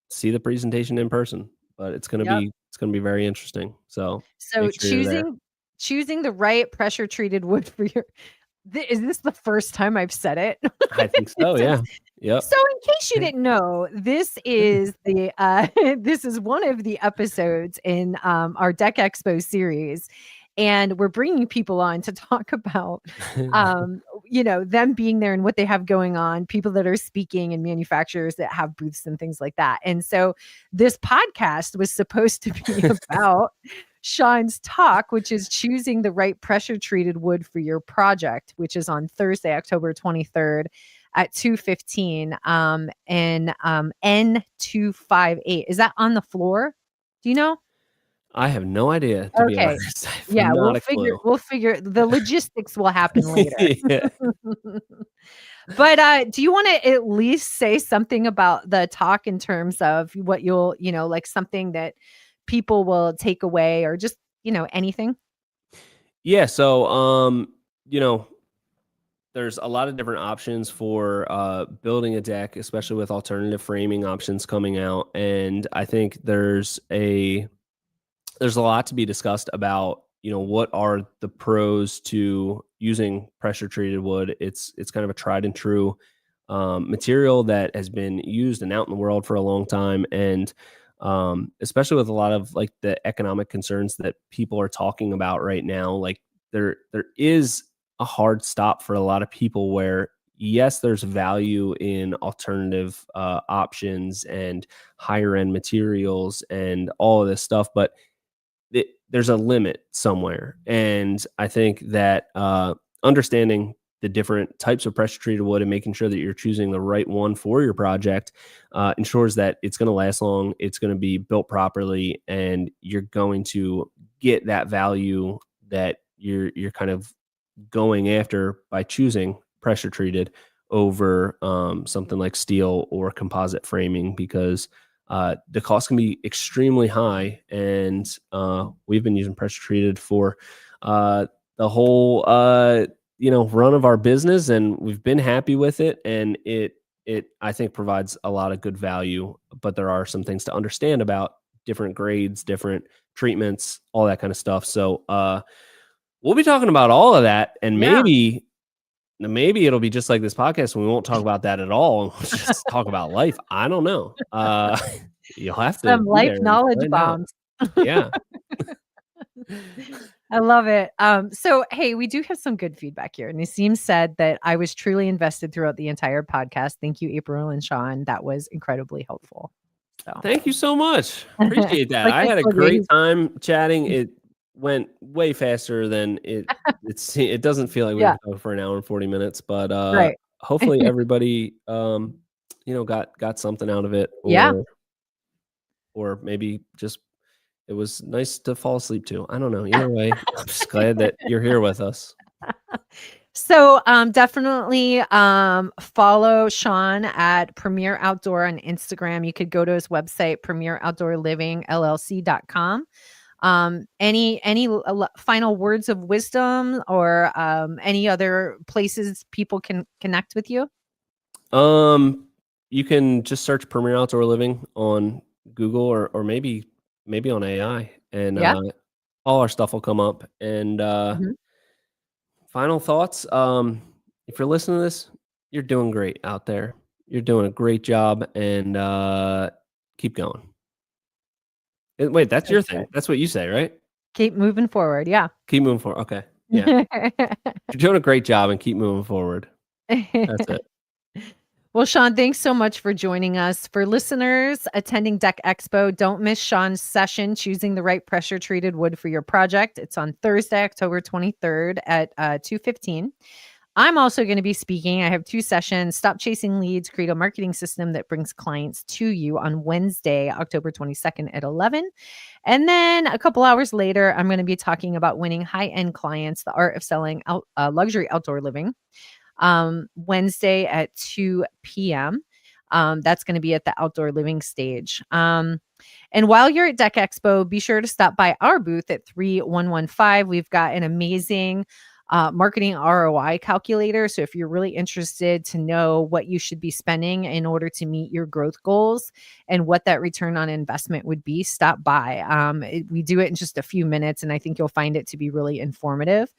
see the presentation in person, but yep. it's gonna be very interesting. So So make sure you're there. choosing the right pressure treated wood for your is this the first time I've said it? I think so, Since yeah. Yep. So in case you didn't know, this is the this is one of the episodes in our Deck Expo series, and we're bringing people on to talk about them being there and what they have going on, people that are speaking and manufacturers that have booths and things like that. And so this podcast was supposed to be about Sean's talk, which is choosing the right pressure treated wood for your project, which is on Thursday, October 23rd at 2:15 in N258. Is that on the floor? Do you know? I have no idea, to be Okay. honest. I have Yeah, not a clue. we'll figure the logistics will happen later. Yeah. But, do you wanna at least say something about the talk in terms of what you'll like something that people will take away or just, anything? Yeah, so, you know, there's a lot of different options for, building a deck, especially with alternative framing options coming out, and I think there's a lot to be discussed about, what are the pros to using pressure treated wood. It's kind of a tried and true material that has been used and out in the world for a long time, and especially with a lot of like the economic concerns that people are talking about right now, like there is a hard stop for a lot of people where yes, there's value in alternative options and higher end materials and all of this stuff, but there's a limit somewhere. And I think that understanding the different types of pressure treated wood and making sure that you're choosing the right one for your project ensures that it's going to last long, it's going to be built properly, and you're going to get that value that you're kind of going after by choosing pressure treated over something like steel or composite framing, because the cost can be extremely high. And we've been using pressure treated for the whole run of our business, and we've been happy with it. And it I think provides a lot of good value. But there are some things to understand about different grades, different treatments, all that kind of stuff. So we'll be talking about all of that, and Yeah. maybe it'll be just like this podcast, and we won't talk about that at all, and we'll just talk about life. I don't know. You'll have to Some be life there and knowledge find out. bombs. Yeah. I love it. So hey, we do have some good feedback here. Naseem said that I was truly invested throughout the entire podcast. Thank you, April and Sean. That was incredibly helpful. So Thank you so much. Appreciate that. like I I had a told you, great time chatting. It went way faster than it doesn't feel like we've yeah, been talking for an hour and 40 minutes, but right. hopefully everybody got something out of it, Yeah. or maybe just it was nice to fall asleep to. I don't know. Either way, I'm just glad that you're here with us. So definitely follow Sean at Premier Outdoor on Instagram. You could go to his website, Premier Outdoor Living LLC.com. Any final words of wisdom or any other places people can connect with you? You can just search Premier Outdoor Living on Google, or maybe on AI, and Yeah. all our stuff will come up. And Mhm. final thoughts. If you're listening to this, you're doing great out there. You're doing a great job, and keep going. Wait, that's That's your good. thing. That's what you say, right? Keep moving forward. Yeah. Keep moving forward. Okay. Yeah. You're doing a great job, and keep moving forward. That's it. Well, Sean, thanks so much for joining us. For listeners attending Deck Expo, don't miss Sean's session, Choosing the Right Pressure Treated Wood for Your Project. It's on Thursday, October 23rd at 2:15. I'm also going to be speaking. I have two sessions, Stop Chasing Leads, Create a Marketing System that Brings Clients to You on Wednesday, October 22nd at 11. And then a couple hours later, I'm going to be talking about winning high-end clients, the art of selling luxury outdoor living. Wednesday at 2 p.m. That's going to be at the outdoor living stage. And while you're at Deck Expo, be sure to stop by our booth at 3115. We've got an amazing marketing ROI calculator. So if you're really interested to know what you should be spending in order to meet your growth goals and what that return on investment would be, stop by. We do it in just a few minutes, and I think you'll find it to be really informative.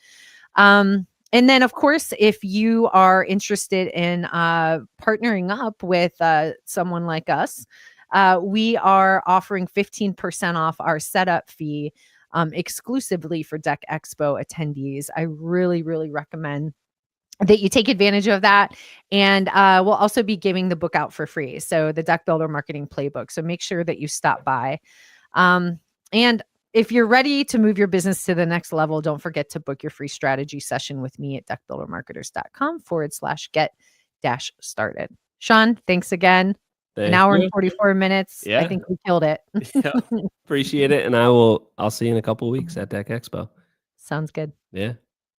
And then, of course, if you are interested in partnering up with someone like us, we are offering 15% off our setup fee exclusively for Deck Expo attendees. I really, really recommend that you take advantage of that. And we'll also be giving the book out for free. So the Deck Builder Marketing Playbook. So make sure that you stop by. And if you're ready to move your business to the next level, don't forget to book your free strategy session with me at deckbuildermarketers.com/get-started. Sean, thanks again. An Thank hour and you. 44 minutes. I Yeah. think we killed it. Yeah. Appreciate it. And I'll see you in a couple weeks at DeckExpo. Sounds good. Yeah.